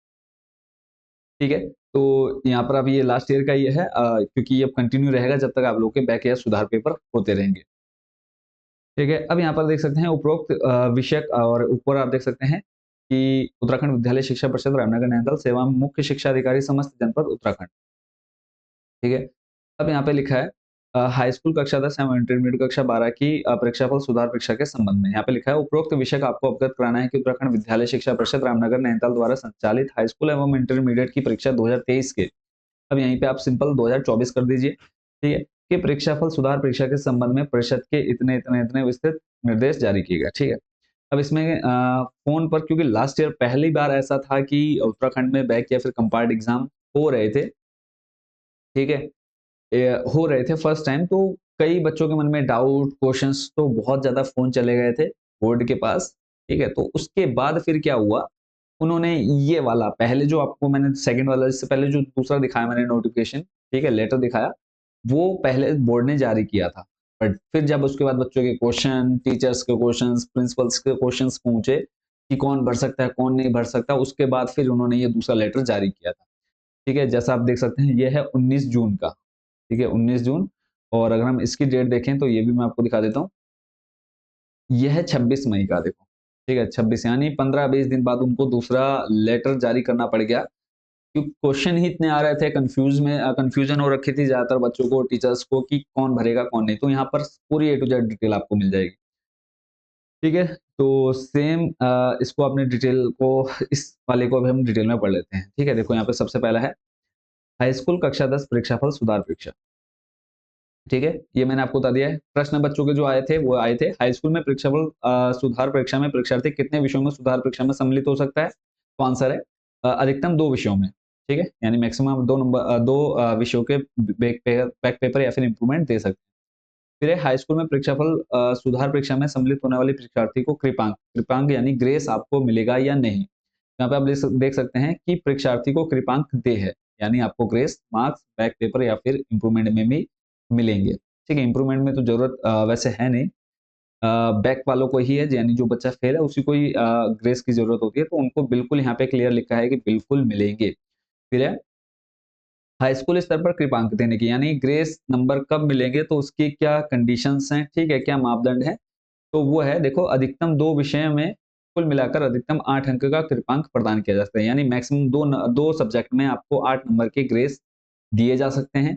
ठीक है? तो यहाँ पर अब ये लास्ट ईयर का ये है क्योंकि ये अब कंटिन्यू रहेगा जब तक आप लोगों के बैक या सुधार पेपर होते रहेंगे। ठीक है? अब यहाँ पर देख सकते हैं उपरोक्त विषय और ऊपर आप देख सकते हैं कि उत्तराखंड विद्यालय शिक्षा परिषद रामनगर नैनीताल सेवा में मुख्य शिक्षा अधिकारी समस्त जनपद उत्तराखंड। ठीक है? अब यहाँ पे लिखा है हाई स्कूल कक्षा 10 एवं इंटरमीडिएट कक्षा 12 की परीक्षाफल सुधार परीक्षा के संबंध में। यहाँ पे लिखा है उपरोक्त विषय का आपको अवगत कराना है कि उत्तराखंड विद्यालय शिक्षा परिषद रामनगर नैनीताल द्वारा संचालित हाई स्कूल एवं इंटरमीडिएट की परीक्षा 2023 के, अब यहीं पे आप सिंपल 2024 कर दीजिए, ठीक है? कि परीक्षाफल सुधार परीक्षा के संबंध में परिषद के इतने विस्तृत निर्देश जारी किए गए, ठीक है? अब इसमें फ़ोन पर क्योंकि लास्ट ईयर पहली बार ऐसा था कि उत्तराखंड में बैक या फिर कंपार्ट एग्ज़ाम हो रहे थे, ठीक है? हो रहे थे फर्स्ट टाइम तो कई बच्चों के मन में डाउट, क्वेश्चंस तो बहुत ज़्यादा फ़ोन चले गए थे बोर्ड के पास, ठीक है? तो उसके बाद फिर क्या हुआ, उन्होंने ये वाला पहले जो आपको मैंने सेकंड वाला इससे पहले जो दूसरा दिखाया मैंने नोटिफ़िकेशन, ठीक है? लेटर दिखाया, वो पहले बोर्ड ने जारी किया था। बट फिर जब उसके बाद बच्चों के क्वेश्चन, टीचर्स के क्वेश्चन्स, प्रिंसिपल्स के क्वेश्चन्स पूछे कि कौन भर सकता है, कौन नहीं भर सकता, उसके बाद फिर उन्होंने ये दूसरा लेटर जारी किया था। ठीक है? जैसा आप देख सकते हैं, ये है 19 जून का। ठीक है 19 जून और अगर हम इसकी डेट देखें तो ये भी मैं आपको दिखा देता हूँ। ये है 26 मई का देखो, ठीक है 26 यानी 15-20 दिन बाद उनको दूसरा लेटर जारी करना पड़ गया क्योंकि क्वेश्चन ही इतने आ रहे थे कन्फ्यूजन हो रखी थी ज़्यादातर बच्चों को, टीचर्स को कि कौन भरेगा कौन नहीं। तो यहाँ पर पूरी ए टू जेड डिटेल आपको मिल जाएगी। ठीक है? तो सेम इसको अपने डिटेल को इस वाले को भी हम डिटेल में पढ़ लेते हैं। ठीक है? देखो यहाँ पे सबसे पहला है हाई स्कूल कक्षा 10 परीक्षाफल सुधार परीक्षा। ठीक है? ये मैंने आपको बता दिया है। प्रश्न बच्चों के जो आए थे, वो आए थे हाई स्कूल में परीक्षाफल सुधार परीक्षा में परीक्षार्थी कितने विषयों में सुधार परीक्षा में सम्मिलित हो सकता है? तो आंसर है अधिकतम 2 विषयों में। ठीक है? यानी मैक्सिमम 2 विषयों के बैक पेपर या फिर इम्प्रूवमेंट दे सकते हैं। फिर है हाई स्कूल में परीक्षाफल सुधार परीक्षा में सम्मिलित होने वाले परीक्षार्थी को कृपांक यानी ग्रेस आपको मिलेगा या नहीं? यहाँ पे आप देख सकते हैं कि परीक्षार्थी को कृपांक दे है, यानी आपको ग्रेस मार्क्स बैक पेपर या फिर इम्प्रूवमेंट में भी मिलेंगे। ठीक है, इम्प्रूवमेंट में तो ज़रूरत वैसे है नहीं, बैक वालों को ही है, यानी जो बच्चा फेल है उसी को ही ग्रेस की ज़रूरत होती है, तो उनको बिल्कुल यहाँ पे क्लियर लिखा है कि बिल्कुल मिलेंगे। फिर है हाई स्कूल स्तर पर कृपांक देने की, यानी ग्रेस नंबर कब मिलेंगे, तो उसकी क्या कंडीशंस हैं, ठीक है, क्या मापदंड है? तो वो है देखो अधिकतम 2 विषय में कुल मिलाकर अधिकतम 8 अंक का कृपांक प्रदान किया जा सकता है, यानी मैक्सिमम 2 सब्जेक्ट में आपको 8 नंबर के ग्रेस दिए जा सकते हैं।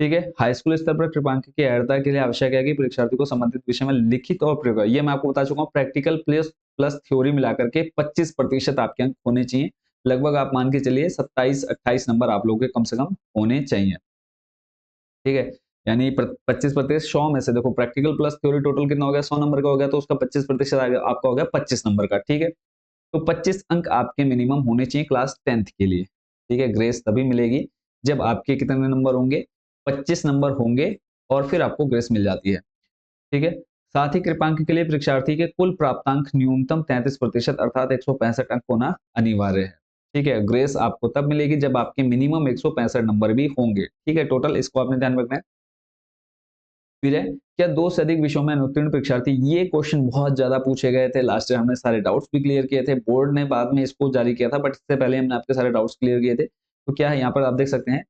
ठीक है, हाई स्कूल स्तर पर कृपांक की अर्हता के लिए आवश्यक है कि परीक्षार्थी को संबंधित विषय में लिखित और प्रयोग, ये मैं आपको बता चुका हूँ, प्रैक्टिकल प्लस प्लस थ्योरी मिलाकर के 25% आपके अंक होने चाहिए। लगभग आप मान के चलिए 27-28 नंबर आप लोगों के कम से कम होने चाहिए। ठीक है, यानी 25% 100 में से देखो प्रैक्टिकल प्लस थ्योरी टोटल कितना हो गया, 100 नंबर का हो गया, तो उसका 25% आपका हो गया 25 नंबर का। ठीक है, तो 25 अंक आपके मिनिमम होने चाहिए क्लास 10th के लिए। ठीक है, ग्रेस तभी मिलेगी जब आपके कितने नंबर होंगे, 25 नंबर होंगे, और फिर आपको ग्रेस मिल जाती है। ठीक है, साथ ही कृपांक के लिए परीक्षार्थी के कुल प्राप्तांक न्यूनतम 33% अर्थात 165 अंक होना अनिवार्य है। ठीक है, ग्रेस आपको तब मिलेगी जब आपके मिनिमम 165 नंबर भी होंगे। ठीक है, टोटल इसको आपने ध्यान रखना है। फिर है, क्या दो से अधिक विषयों में अनुत्तीर्ण परीक्षार्थी, ये क्वेश्चन बहुत ज्यादा पूछे गए थे, लास्ट ईयर हमने सारे डाउट्स भी क्लियर किए थे, बोर्ड ने बाद में इसको जारी किया था, बट इससे पहले हमने आपके सारे डाउट्स क्लियर किए थे। तो क्या है यहाँ पर आप देख सकते हैं,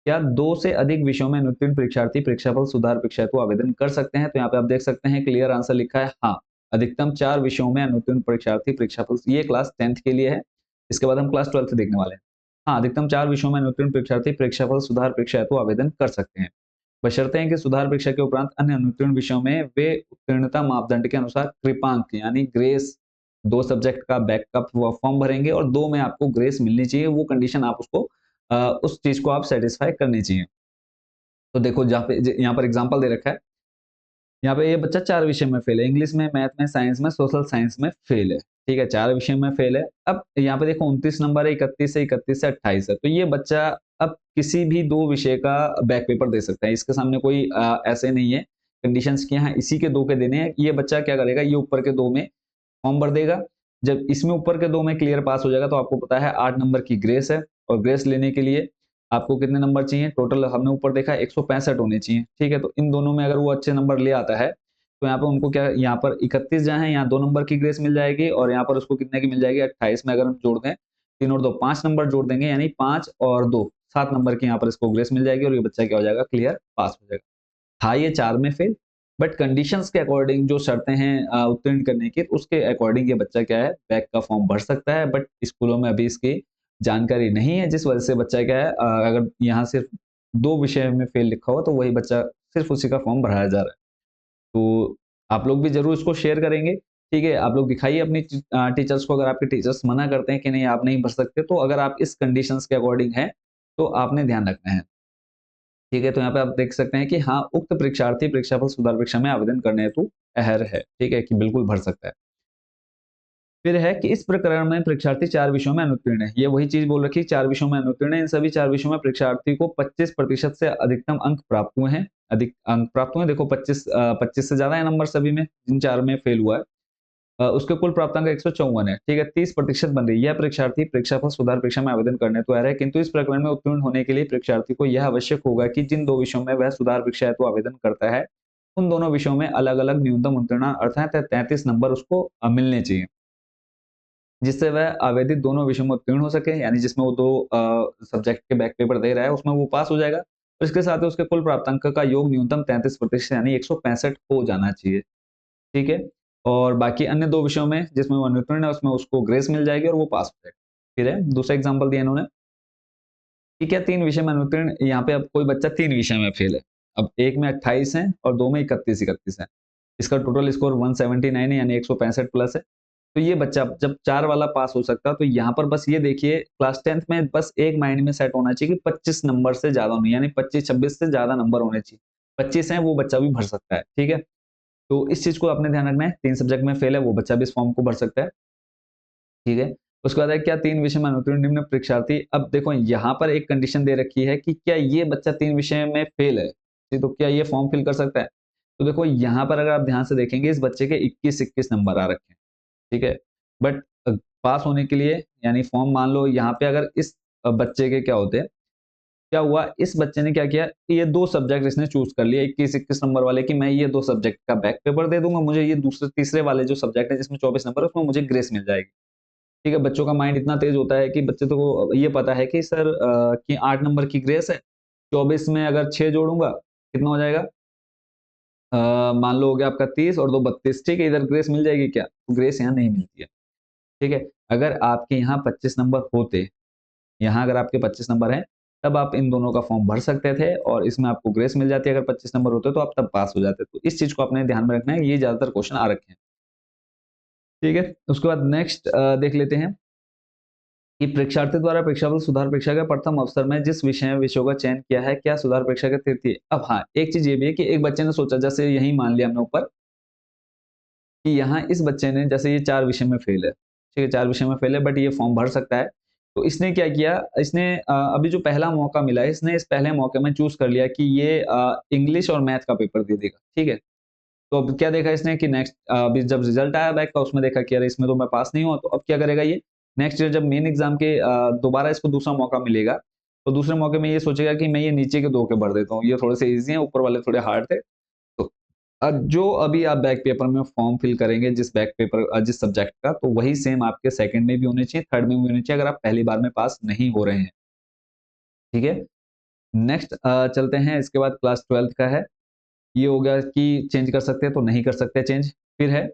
क्या दो से अधिक विषयों में अनुत्तीर्ण परीक्षार्थी परीक्षाफल सुधार परीक्षा हेतु आवेदन कर सकते हैं? तो यहाँ पे आप देख सकते हैं क्लियर आंसर लिखा है हाँ, अधिकतम 4 विषयों में अनुत्तीर्ण परीक्षार्थी परीक्षाफल, ये क्लास 10th के लिए है, इसके बाद हम क्लास 12th देखने वाले हैं। हाँ, अधिकतम 4 विषयों में अनुत्तीर्ण परीक्षार्थी परीक्षाफल सुधार परीक्षा हेतु आवेदन कर सकते हैं, बशर्ते हैं कि सुधार परीक्षा के उपरांत अन्य अनुत्तीर्ण विषयों में वे उत्तीर्णता मापदंड के अनुसार कृपांक यानी ग्रेस, 2 सब्जेक्ट का बैकअप फॉर्म भरेंगे और 2 में आपको ग्रेस मिलनी चाहिए, वो कंडीशन आप उसको उस चीज को आप सेटिस्फाई करनी चाहिए। तो देखो जहाँ पे यहाँ पर एग्जांपल दे रखा है, यहाँ पे ये बच्चा 4 विषय में फेल है, इंग्लिश में, मैथ में, साइंस में, सोशल साइंस में फेल है। ठीक है, 4 विषय में फेल है। अब यहाँ पे देखो 29 नंबर है, 31 है, 31 से 28 है, तो ये बच्चा अब किसी भी 2 विषय का बैक पेपर दे सकता है, इसके सामने कोई ऐसे नहीं है कंडीशंस कि हाँ इसी के 2 के देने हैं। ये बच्चा क्या करेगा, ये ऊपर के 2 में फॉर्म भर देगा, जब इसमें ऊपर के 2 में क्लियर पास हो जाएगा तो आपको पता है 8 नंबर की ग्रेस है, और ग्रेस लेने के लिए आपको कितने नंबर चाहिए, टोटल हमने ऊपर देखा 165 होने चाहिए। ठीक है, तो इन दोनों में अगर वो अच्छे नंबर ले आता है तो यहाँ पे उनको क्या, यहाँ पर 31 जहाँ है, यहाँ 2 नंबर की ग्रेस मिल जाएगी, और यहाँ पर उसको कितने की मिल जाएगी, 28 में अगर हम जोड़ दें 3 और 2 5 नंबर जोड़ देंगे, यानी 5 और 2 7 नंबर की यहाँ पर इसको ग्रेस मिल जाएगी, और ये बच्चा क्या हो जाएगा, क्लियर पास हो जाएगा। था ये 4 में फेल, बट कंडीशंस के अकॉर्डिंग जो शर्तें हैं उत्तीर्ण करने की, उसके अकॉर्डिंग ये बच्चा क्या है, बैक का फॉर्म भर सकता है, बट स्कूलों में अभी इसकी जानकारी नहीं है, जिस वजह से बच्चा क्या है, अगर यहाँ सिर्फ 2 विषय में फेल लिखा हो तो वही बच्चा सिर्फ उसी का फॉर्म भराया जा रहा है। तो आप लोग भी जरूर इसको शेयर करेंगे। ठीक है, आप लोग दिखाइए अपनी टीचर्स को, अगर आपके टीचर्स मना करते हैं कि नहीं आप नहीं भर सकते, तो अगर आप इस कंडीशंस के अकॉर्डिंग है तो आपने ध्यान रखना है। ठीक है, तो यहाँ पे आप देख सकते हैं कि हाँ, उक्त परीक्षार्थी परीक्षाफल सुधार परीक्षा में आवेदन करने हेतु अहर है। ठीक है, कि बिल्कुल भर सकता है। फिर है कि इस प्रकरण में परीक्षार्थी 4 विषयों में अनुत्तीर्ण है, ये वही चीज बोल रखी है, 4 विषयों में अनुत्तीर्ण है, इन सभी 4 विषयों में परीक्षार्थी को 25% से अधिकतम अंक प्राप्त हुए हैं, अधिक अंक प्राप्त हुए हैं, देखो 25 से ज्यादा है नंबर सभी में, जिन 4 में फेल हुआ है। उसके कुल प्राप्तांक 154 है। ठीक है, 30% बन रही है। यह परीक्षार्थी परीक्षाफल सुधार परीक्षा में आवेदन करने तो आ रहा है, किंतु इस प्रकरण में उत्तीर्ण होने के लिए परीक्षार्थी को यह आवश्यक होगा कि जिन 2 विषयों में वह सुधार परीक्षा हेतु आवेदन करता है, उन दोनों विषयों में अलग-अलग न्यूनतम उत्तीर्ण अर्थात 33 नंबर उसको मिलने चाहिए, जिससे वह आवेदित दोनों विषयों में उत्तीर्ण हो सके, यानी जिसमें वो 2 सब्जेक्ट के बैक पेपर दे रहा है उसमें वो पास हो जाएगा, और इसके साथ ही उसके कुल प्राप्तांक का योग न्यूनतम 33% यानी 165 हो जाना चाहिए। ठीक है, और बाकी अन्य 2 विषयों में जिसमें वो अनुत्तीर्ण है उसमें उसको ग्रेस मिल जाएगी और वो पास हो जाएगा। फिर है दूसरा एग्जांपल दिया इन्होंने कि क्या 3 विषय में अनुत्तीर्ण, यहाँ पे अब कोई बच्चा 3 विषय में फेल है, अब एक में 28 है और 2 में 31 है, इसका टोटल स्कोर 179 है, यानी 165 प्लस है। तो ये बच्चा जब 4 वाला पास हो सकता है, तो यहाँ पर बस ये देखिए क्लास 10th में बस एक माइंड में सेट होना चाहिए कि 25 नंबर से ज्यादा नहीं, यानी 25-26 से ज्यादा नंबर होने चाहिए। 25 है वो बच्चा भी भर सकता है। ठीक है, तो इस चीज को आपने ध्यान रखना है, 3 सब्जेक्ट में फेल है वो बच्चा भी इस फॉर्म को भर सकता है। ठीक है, उसके बाद है क्या 3 विषय में अनुत्तीर्ण निम्न परीक्षार्थी, अब देखो यहाँ पर एक कंडीशन दे रखी है कि क्या ये बच्चा 3 विषय में फेल है, तो क्या ये फॉर्म फिल कर सकता है? तो देखो यहाँ पर अगर आप ध्यान से देखेंगे इस बच्चे के 21-21 नंबर आ रखे हैं। ठीक है, बट पास होने के लिए, यानी फॉर्म मान लो यहाँ पे अगर इस बच्चे के क्या होते हैं, क्या हुआ, इस बच्चे ने क्या किया, ये 2 सब्जेक्ट इसने चूज कर लिया 21-21 नंबर वाले, कि मैं ये 2 सब्जेक्ट का बैक पेपर दे दूंगा, मुझे ये दूसरे तीसरे वाले जो सब्जेक्ट है जिसमें 24 नंबर है उसमें मुझे ग्रेस मिल जाएगी। ठीक है, बच्चों का माइंड इतना तेज होता है कि बच्चे तो को ये पता है कि सर कि 8 नंबर की ग्रेस है, 24 में अगर 6 जोड़ूंगा कितना हो जाएगा, मान लो हो गया आपका 30 और 2 32। ठीक है, इधर ग्रेस मिल जाएगी क्या, तो ग्रेस यहाँ नहीं मिलती है। ठीक है, अगर आपके यहाँ 25 नंबर होते, यहाँ अगर आपके 25 नंबर हैं तब आप इन दोनों का फॉर्म भर सकते थे और इसमें आपको ग्रेस मिल जाती है, अगर 25 नंबर होते तो आप तब पास हो जाते। तो इस चीज को आपने ध्यान में रखना है, ये ज्यादातर क्वेश्चन आ रखे हैं। ठीक है, उसके बाद नेक्स्ट देख लेते हैं कि परीक्षार्थी द्वारा परीक्षाफल सुधार परीक्षा के प्रथम अवसर में जिस विषयों का चयन किया है, क्या सुधार परीक्षा का तृतीय। अब हाँ, एक चीज ये भी है कि एक बच्चे ने सोचा, जैसे यही मान लिया हमने ऊपर कि यहाँ इस बच्चे ने, जैसे ये 4 विषय में फेल है, ठीक है, 4 विषय में फेल है, बट ये फॉर्म भर सकता है। तो इसने क्या किया, इसने अभी जो पहला मौका मिला है, इसने इस पहले मौके में चूज कर लिया कि ये इंग्लिश और मैथ का पेपर दे देगा, ठीक है। तो अब क्या देखा इसने कि नेक्स्ट अभी जब रिजल्ट आया बैक का, उसमें देखा कि अरे इसमें तो मैं पास नहीं हुआ, तो अब क्या करेगा ये, नेक्स्ट ईयर जब मेन एग्जाम के दोबारा इसको दूसरा मौका मिलेगा, तो दूसरे मौके में ये सोचेगा कि मैं ये नीचे के 2 के भर देता हूँ, ये थोड़े से ईजी हैं, ऊपर वाले थोड़े हार्ड थे। तो जो अभी आप बैक पेपर में फॉर्म फिल करेंगे, जिस बैक पेपर जिस सब्जेक्ट का, तो वही सेम आपके सेकंड में भी होने चाहिए, थर्ड में भी होने चाहिए, अगर आप पहली बार में पास नहीं हो रहे हैं, ठीक है। नेक्स्ट चलते हैं, इसके बाद क्लास 12th का है। ये हो गया कि चेंज कर सकते हैं, तो नहीं कर सकते चेंज। फिर है,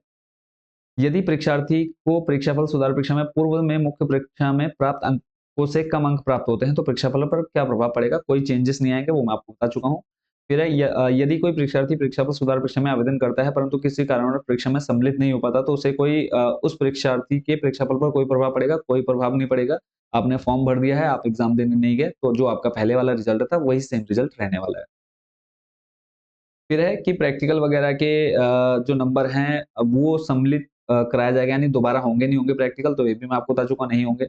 यदि परीक्षार्थी को परीक्षाफल सुधार परीक्षा में पूर्व में मुख्य परीक्षा में प्राप्त अंकों से कम अंक प्राप्त होते हैं, तो परीक्षाफल पर क्या प्रभाव पड़ेगा। कोई चेंजेस नहीं आएंगे, वो मैं आपको बता चुका हूँ। फिर है, यदि कोई परीक्षार्थी परीक्षाफल सुधार परीक्षा में आवेदन करता है, परंतु किसी कारणवश परीक्षा में सम्मिलित नहीं हो पाता, तो उसे कोई उस परीक्षार्थी के परीक्षाफल पर कोई प्रभाव पड़ेगा। कोई प्रभाव नहीं पड़ेगा। आपने फॉर्म भर दिया है, आप एग्जाम देने नहीं गए, तो जो आपका पहले वाला रिजल्ट था वही सेम रिजल्ट रहने वाला है। फिर है कि प्रैक्टिकल वगैरह के जो नंबर हैं, अब वो सम्मिलित कराया जाएगा, यानी दोबारा होंगे नहीं होंगे प्रैक्टिकल, तो ये भी मैं आपको बता चुका, नहीं होंगे।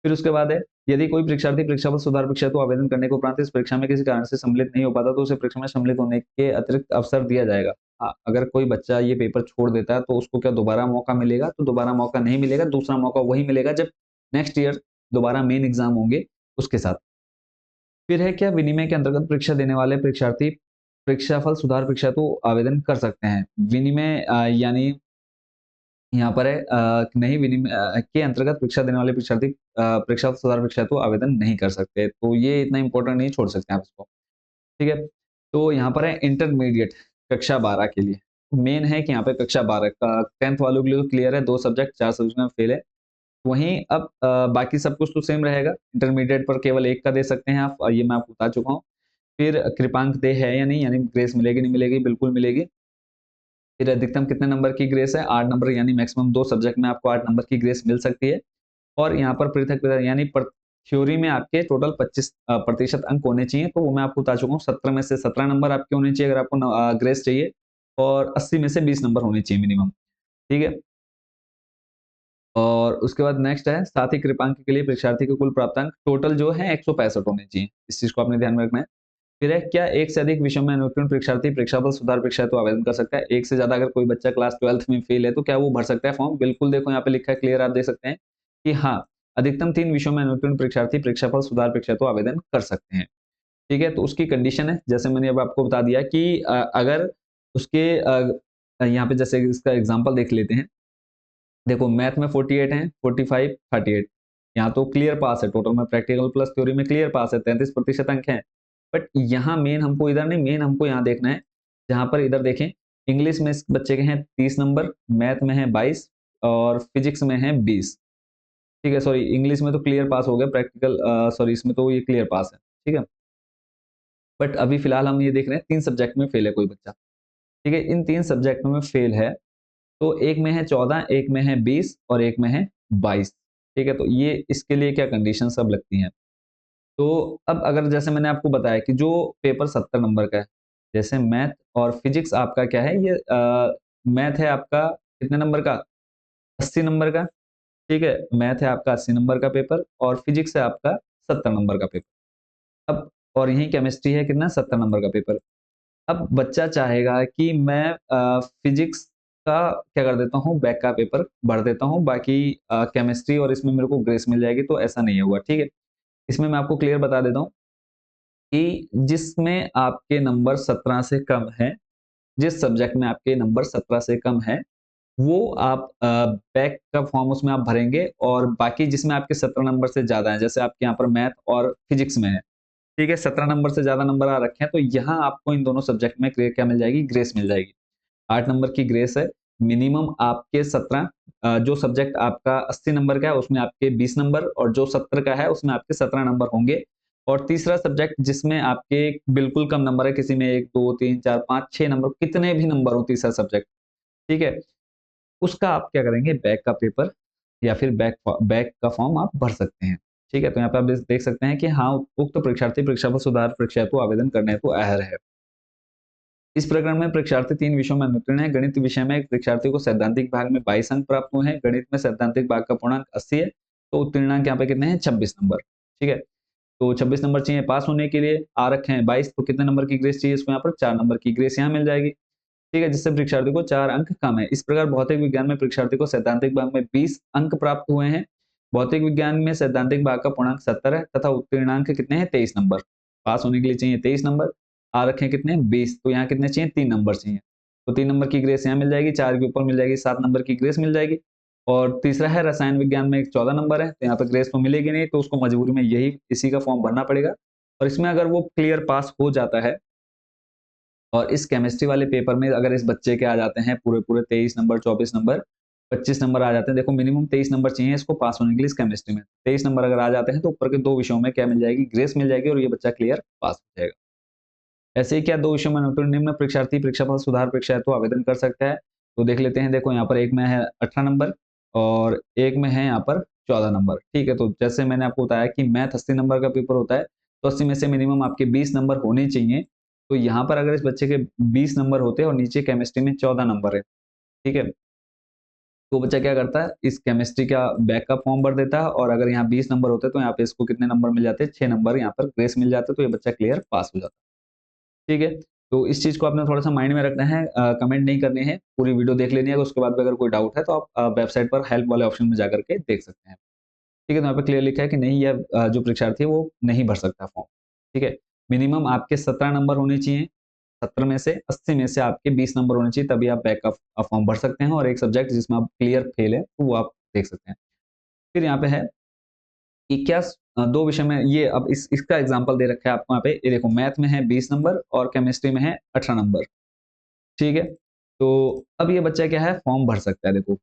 फिर उसके बाद है, यदि कोई परीक्षार्थी परीक्षाफल सुधार परीक्षा तो आवेदन करने के उपरांत इस परीक्षा में किसी कारण से सम्मिलित नहीं हो पाता, तो उसे परीक्षा में सम्मिलित होने के अतिरिक्त अवसर दिया जाएगा। हाँ, अगर कोई बच्चा ये पेपर छोड़ देता है, तो उसको क्या दोबारा मौका मिलेगा, तो दोबारा मौका नहीं मिलेगा, दूसरा मौका वही मिलेगा जब नेक्स्ट ईयर दोबारा मेन एग्जाम होंगे उसके साथ। फिर है क्या, विनिमय के अंतर्गत परीक्षा देने वाले परीक्षार्थी परीक्षाफल सुधार परीक्षा तो आवेदन कर सकते हैं। विनिमय यानी यहाँ पर है नहीं, विनिमय के अंतर्गत परीक्षा देने वाले परीक्षार्थी परीक्षा सुधार परीक्षा तो आवेदन नहीं कर सकते, तो ये इतना इंपॉर्टेंट नहीं, छोड़ सकते हैं आप इसको, ठीक है। तो यहाँ पर है इंटरमीडिएट कक्षा 12 के लिए मेन है कि यहाँ पे कक्षा 12 का 10th वालों के लिए तो क्लियर है, 2 सब्जेक्ट 4 सब्जेक्ट में फेल है। वहीं अब बाकी सब कुछ तो सेम रहेगा, इंटरमीडिएट पर केवल 1 का दे सकते हैं आप, ये मैं आपको बता चुका हूँ। फिर कृपांक देय है या नहीं, यानी ग्रेस मिलेगी नहीं मिलेगी, बिल्कुल मिलेगी। फिर अधिकतम कितने नंबर की ग्रेस है, 8 नंबर, यानी मैक्सिमम 2 सब्जेक्ट में आपको 8 नंबर की ग्रेस मिल सकती है। और यहाँ पर पृथक पृथक यानी थ्योरी में आपके टोटल 25 प्रतिशत अंक होने चाहिए, तो वो मैं आपको बता चुका हूँ, 17 में से 17 नंबर आपके होने चाहिए अगर आपको ग्रेस चाहिए, और 80 में से 20 नंबर होने चाहिए मिनिमम, ठीक है। और उसके बाद नेक्स्ट है, साथ ही कृपांक के लिए परीक्षार्थी के कुल प्राप्तांक टोटल जो है 165 होने चाहिए, इस चीज को आपने ध्यान में रखना है। फिर है, क्या एक से अधिक विषयों में अनुत्तीर्ण परीक्षार्थी परीक्षाफल सुधार परीक्षा तो आवेदन कर सकता है। एक से ज्यादा अगर कोई बच्चा क्लास 12th में फेल है, तो क्या वो भर सकता है फॉर्म। बिल्कुल, देखो यहाँ पे लिखा है क्लियर, आप देख सकते हैं कि हाँ, अधिकतम 3 विषयों में अनुत्तीर्ण परीक्षार्थी परीक्षाफल सुधार परीक्षा तो आवेदन कर सकते हैं, ठीक है। तो उसकी कंडीशन है, जैसे मैंने अब आपको बता दिया कि अगर उसके यहाँ पे जैसे इसका एग्जाम्पल देख लेते हैं। देखो मैथ में 48 हैं, 45, 38, यहाँ तो क्लियर पास है, टोटल में प्रैक्टिकल प्लस थ्योरी में क्लियर पास है, 33% अंक हैं। बट यहाँ मेन हमको इधर नहीं, मेन हमको यहाँ देखना है, जहाँ पर इधर देखें, इंग्लिश में इस बच्चे के हैं 30 नंबर, मैथ में है 22, और फिजिक्स में है 20, ठीक है। सॉरी, इंग्लिश में तो क्लियर पास हो गया, प्रैक्टिकल सॉरी इसमें तो ये क्लियर पास है, ठीक है। बट अभी फिलहाल हम ये देख रहे हैं 3 सब्जेक्ट में फेल है कोई बच्चा, ठीक है। इन 3 सब्जेक्ट में फेल है, तो एक में है 14, एक में है 20 और एक में है 22, ठीक है। तो ये इसके लिए क्या कंडीशन सब लगती हैं। तो अब अगर जैसे मैंने आपको बताया कि जो पेपर 70 नंबर का है, जैसे मैथ और फिजिक्स आपका क्या है, ये मैथ है आपका कितने नंबर का, 80 नंबर का, ठीक है। मैथ है आपका 80 नंबर का पेपर, और फिजिक्स है आपका 70 नंबर का पेपर। अब और यही केमिस्ट्री है कितना, 70 नंबर का पेपर। अब बच्चा चाहेगा कि मैं फिजिक्स का क्या कर देता हूँ, बैक का पेपर भर देता हूँ, बाकी केमिस्ट्री और इसमें मेरे को ग्रेस मिल जाएगी, तो ऐसा नहीं हुआ, ठीक है। इसमें मैं आपको क्लियर बता देता हूँ कि जिसमें आपके नंबर 17 से कम है, जिस सब्जेक्ट में आपके नंबर 17 से कम है, वो आप बैक का फॉर्म उसमें आप भरेंगे, और बाकी जिसमें आपके 17 नंबर से ज्यादा है, जैसे आपके यहाँ पर मैथ और फिजिक्स में है, ठीक है, 17 नंबर से ज्यादा नंबर आ रखे हैं, तो यहाँ आपको इन दोनों सब्जेक्ट में क्या मिल जाएगी, ग्रेस मिल जाएगी। 8 नंबर की ग्रेस है, मिनिमम आपके 17, जो सब्जेक्ट आपका 80 नंबर का है उसमें आपके 20 नंबर, और जो 70 का है उसमें आपके 17 नंबर होंगे। और तीसरा सब्जेक्ट जिसमें आपके बिल्कुल कम नंबर है, किसी में 1 2 3 4 5 6 नंबर, कितने भी नंबर हो तीसरा सब्जेक्ट, ठीक है, उसका आप क्या करेंगे, बैक का पेपर या फिर बैक का फॉर्म आप भर सकते हैं। ठीक है, तो यहाँ पे आप देख सकते हैं कि हाँ, उक्त परीक्षार्थी परीक्षाफल सुधार परीक्षा हेतु आवेदन करने हेतु अहर है। इस प्रकरण में परीक्षार्थी 3 विषयों में अनुत्तीर्ण है। गणित विषय में परीक्षार्थी को सैद्धांतिक भाग में 22 अंक प्राप्त हुए हैं। गणित में सैद्धांतिक भाग का पूर्णांक 80 है, तो उत्तीर्णांक यहाँ पे कितने हैं? 26 नंबर। ठीक है, तो 26 नंबर चाहिए पास होने के लिए, आ रखे हैं 22, तो कितने नंबर की ग्रेस चाहिए इसको? यहाँ पर 4 नंबर की ग्रेस यहाँ मिल जाएगी। ठीक है, जिससे परीक्षार्थी को 4 अंक कम है। इस प्रकार भौतिक विज्ञान में परीक्षार्थी को सैद्धांतिक भाग में 20 अंक प्राप्त हुए हैं। भौतिक विज्ञान में सैद्धांतिक भाग का पूर्णांक 70 है तथा उत्तीर्णांक कितने हैं? 23 नंबर। पास होने के लिए चाहिए 23 नंबर, आ रखे हैं कितने? 20, तो यहाँ कितने चाहिए? 3 नंबर चाहिए। तो 3 नंबर की ग्रेस यहाँ मिल जाएगी, 4 के ऊपर मिल जाएगी, 7 नंबर की ग्रेस मिल जाएगी। और तीसरा है रसायन विज्ञान में 14 नंबर है, तो यहाँ पे ग्रेस तो मिलेगी नहीं, तो उसको मजबूरी में यही इसी का फॉर्म भरना पड़ेगा। और इसमें अगर वो क्लियर पास हो जाता है और इस केमिस्ट्री वाले पेपर में अगर इस बच्चे के आ जाते हैं पूरे-पूरे 23 नंबर, 24 नंबर, 25 नंबर आ जाते हैं। देखो मिनिमम 23 नंबर चाहिए इसको पास होने के लिए इस केमिस्ट्री में। 23 नंबर अगर आ जाते हैं तो ऊपर के 2 विषयों में क्या मिल जाएगी? ग्रेस मिल जाएगी और ये बच्चा क्लियर पास हो जाएगा। ऐसे ही क्या 2 विषयों में अनुत्तीर्ण निम्न परीक्षार्थी परीक्षाफल सुधार परीक्षा हेतु आवेदन कर सकता है? तो देख लेते हैं, देखो यहाँ पर एक में है 18 नंबर और एक में है यहाँ पर 14 नंबर। ठीक है, तो जैसे मैंने आपको बताया कि मैथ 80 नंबर का पेपर होता है, तो 80 में से मिनिमम आपके 20 नंबर होने चाहिए। तो यहाँ पर अगर इस बच्चे के 20 नंबर होते हैं और नीचे केमिस्ट्री में 14 नंबर है, ठीक है? तो बच्चा क्या करता है, इस केमिस्ट्री का बैकअप फॉर्म भर देता है और अगर यहाँ 20 नंबर होते हैं तो यहाँ पे इसको कितने नंबर मिल जाते हैं? 6 नंबर यहाँ पर ग्रेस मिल जाते हैं, तो ये बच्चा क्लियर पास हो जाता है। ठीक है? तो इस चीज़ को आपने थोड़ा-सा माइंड में रखना है, कमेंट नहीं करने हैं, पूरी वीडियो देख लेनी है, उसके बाद भी अगर कोई डाउट है तो आप वेबसाइट पर हेल्प वाले ऑप्शन में जाकर के देख सकते हैं। ठीक है? तो यहाँ पे क्लियर लिखा है कि नहीं, यह जो परीक्षार्थी है वो नहीं भर सकता फॉर्म। ठीक है? मिनिमम आपके 17 नंबर होने चाहिए, 70 में से 80 में से आपके 20 नंबर होने चाहिए, तभी आप बैक का फॉर्म भर सकते हैं और एक सब्जेक्ट जिसमें आप क्लियर फेल है, तो वो आप देख सकते हैं। फिर यहाँ पे है कि क्या 2 विषय में ये अब इसका एग्जांपल दे रखा है आपको यहाँ पे, ये देखो मैथ में है 20 नंबर और केमिस्ट्री में है 18 नंबर। ठीक है? तो अब ये बच्चा क्या है, फॉर्म भर सकता है, देखो।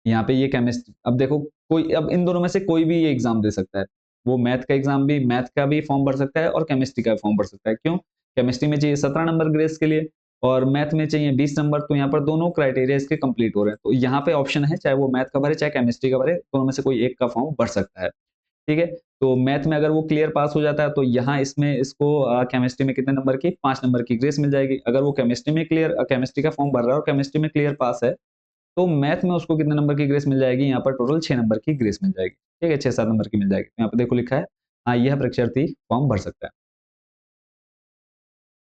यहाँ पे ये केमिस्ट्री, अब देखो कोई, अब इन दोनों में से कोई भी ये एग्ज़ाम दे सकता है। वो मैथ का भी फॉर्म भर सकता है और केमिस्ट्री का भी फॉर्म भर सकता है। क्यों? केमिस्ट्री में चाहिए 17 नंबर ग्रेस के लिए और मैथ में चाहिए 20 नंबर, तो यहाँ पर दोनों क्राइटेरिया इसके कंप्लीट हो रहे हैं। तो यहाँ पे ऑप्शन है, चाहे वो मैथ का भरे, चाहे केमिस्ट्री का भरे, दोनों में से कोई एक का फॉर्म भर सकता है। ठीक है? तो मैथ में अगर वो क्लियर पास हो जाता है तो यहाँ इसमें इसको केमिस्ट्री में कितने नंबर की? 5 नंबर की ग्रेस मिल जाएगी। अगर वो केमिस्ट्री का फॉर्म भर रहा है और केमिस्ट्री में क्लियर पास है, तो मैथ में उसको कितने नंबर की ग्रेस मिल जाएगी? यहाँ पर टोटल 6 नंबर की ग्रेस मिल जाएगी। ठीक है? 6-7 नंबर की मिल जाएगी। तो यहाँ पे देखो लिखा है, हाँ, यह परीक्षार्थी फॉर्म भर सकता है।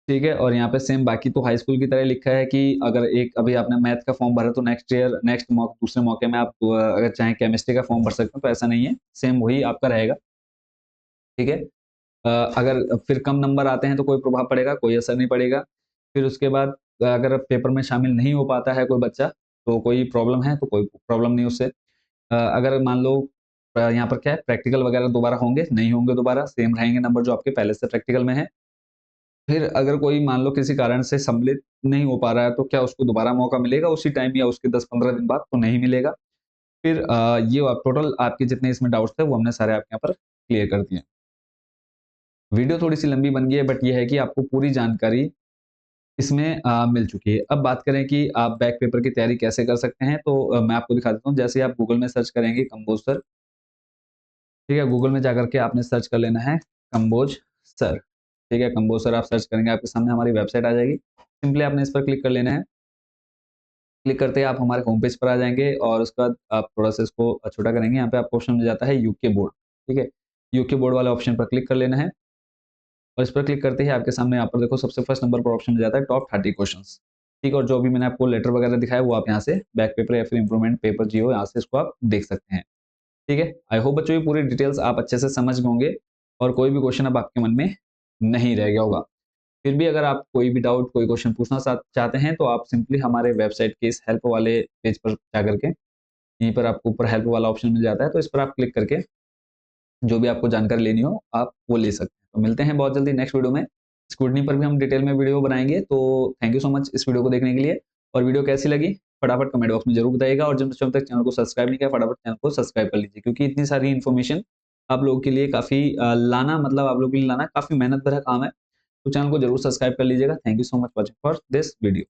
ठीक है? और यहाँ पे सेम बाकी तो हाई स्कूल की तरह लिखा है कि अगर एक अभी आपने मैथ का फॉर्म भरा तो दूसरे मौके में आप अगर चाहें केमिस्ट्री का फॉर्म भर सकते हो, तो ऐसा नहीं है, सेम वही आपका रहेगा। ठीक है? अगर फिर कम नंबर आते हैं तो कोई प्रभाव पड़ेगा? कोई असर नहीं पड़ेगा। फिर उसके बाद अगर पेपर में शामिल नहीं हो पाता है कोई बच्चा, तो कोई प्रॉब्लम है तो कोई प्रॉब्लम नहीं उससे। अगर मान लो यहाँ पर क्या है, प्रैक्टिकल वगैरह दोबारा होंगे? नहीं होंगे दोबारा, सेम रहेंगे नंबर जो आपके पहले से प्रैक्टिकल में है। फिर अगर कोई मान लो किसी कारण से सम्मिलित नहीं हो पा रहा है, तो क्या उसको दोबारा मौका मिलेगा उसी टाइम या उसके 10-15 दिन बाद? तो नहीं मिलेगा। फिर ये टोटल आपके जितने इसमें डाउट्स थे वो हमने सारे आपके यहाँ पर क्लियर कर दिए। वीडियो थोड़ी-सी लंबी बन गई है, बट ये है कि आपको पूरी जानकारी इसमें मिल चुकी है। अब बात करें कि आप बैक पेपर की तैयारी कैसे कर सकते हैं, तो मैं आपको दिखा देता हूँ। जैसे आप गूगल में सर्च करेंगे कंबोज सर, ठीक है? गूगल में जाकर के आपने सर्च कर लेना है कंबोज सर, ठीक है? कंबोज सर आप सर्च करेंगे, आपके सामने हमारी वेबसाइट आ जाएगी। सिंपली आपने इस पर क्लिक कर लेना है। क्लिक करते ही आप हमारे होम पेज पर आ जाएँगे और उसके बाद आप थोड़ा-सा इसको छोटा करेंगे, यहाँ पे आपको ऑप्शन मिल जाता है यूके बोर्ड, ठीक है? यूके बोर्ड वाले ऑप्शन पर क्लिक कर लेना है। और इस पर क्लिक करते ही आपके सामने यहाँ पर देखो सबसे फर्स्ट नंबर पर ऑप्शन मिल जाता है टॉप 30 क्वेश्चंस। ठीक है? और जो भी मैंने आपको लेटर वगैरह दिखाया वो आप यहाँ से बैक पेपर या फिर इम्प्रूवमेंट पेपर जियो, यहाँ से इसको आप देख सकते हैं। ठीक है? आई होप बच्चों ये पूरी डिटेल्स आप अच्छे से समझ गए होंगे और कोई भी क्वेश्चन अब आपके मन में नहीं रह गया होगा। फिर भी अगर आप कोई भी डाउट, कोई क्वेश्चन पूछना चाहते हैं तो आप सिंपली हमारे वेबसाइट के इस हेल्प वाले पेज पर जाकर के, यहीं पर आपको ऊपर हेल्प वाला ऑप्शन मिल जाता है, तो इस पर आप क्लिक करके जो भी आपको जानकारी लेनी हो आप वो ले सकते हैं। तो मिलते हैं बहुत जल्दी नेक्स्ट वीडियो में। स्क्रूटनी पर भी हम डिटेल में वीडियो बनाएँगे, तो थैंक यू सो मच इस वीडियो को देखने के लिए और वीडियो कैसी लगी फटाफट कमेंट बॉक्स में ज़रूर बताइएगा और जिन बच्चों ने अब तक चैनल को सब्सक्राइब नहीं किया फटाफट चैनल को सब्सक्राइब कर लीजिए, क्योंकि इतनी सारी इन्फॉर्मेशन आप लोगों के लिए काफ़ी लाना, मतलब आप लोगों के लिए लाना काफ़ी मेहनत भरा काम है। तो चैनल को ज़रूर सब्सक्राइब कर लीजिएगा। Thank you so much watching for this video.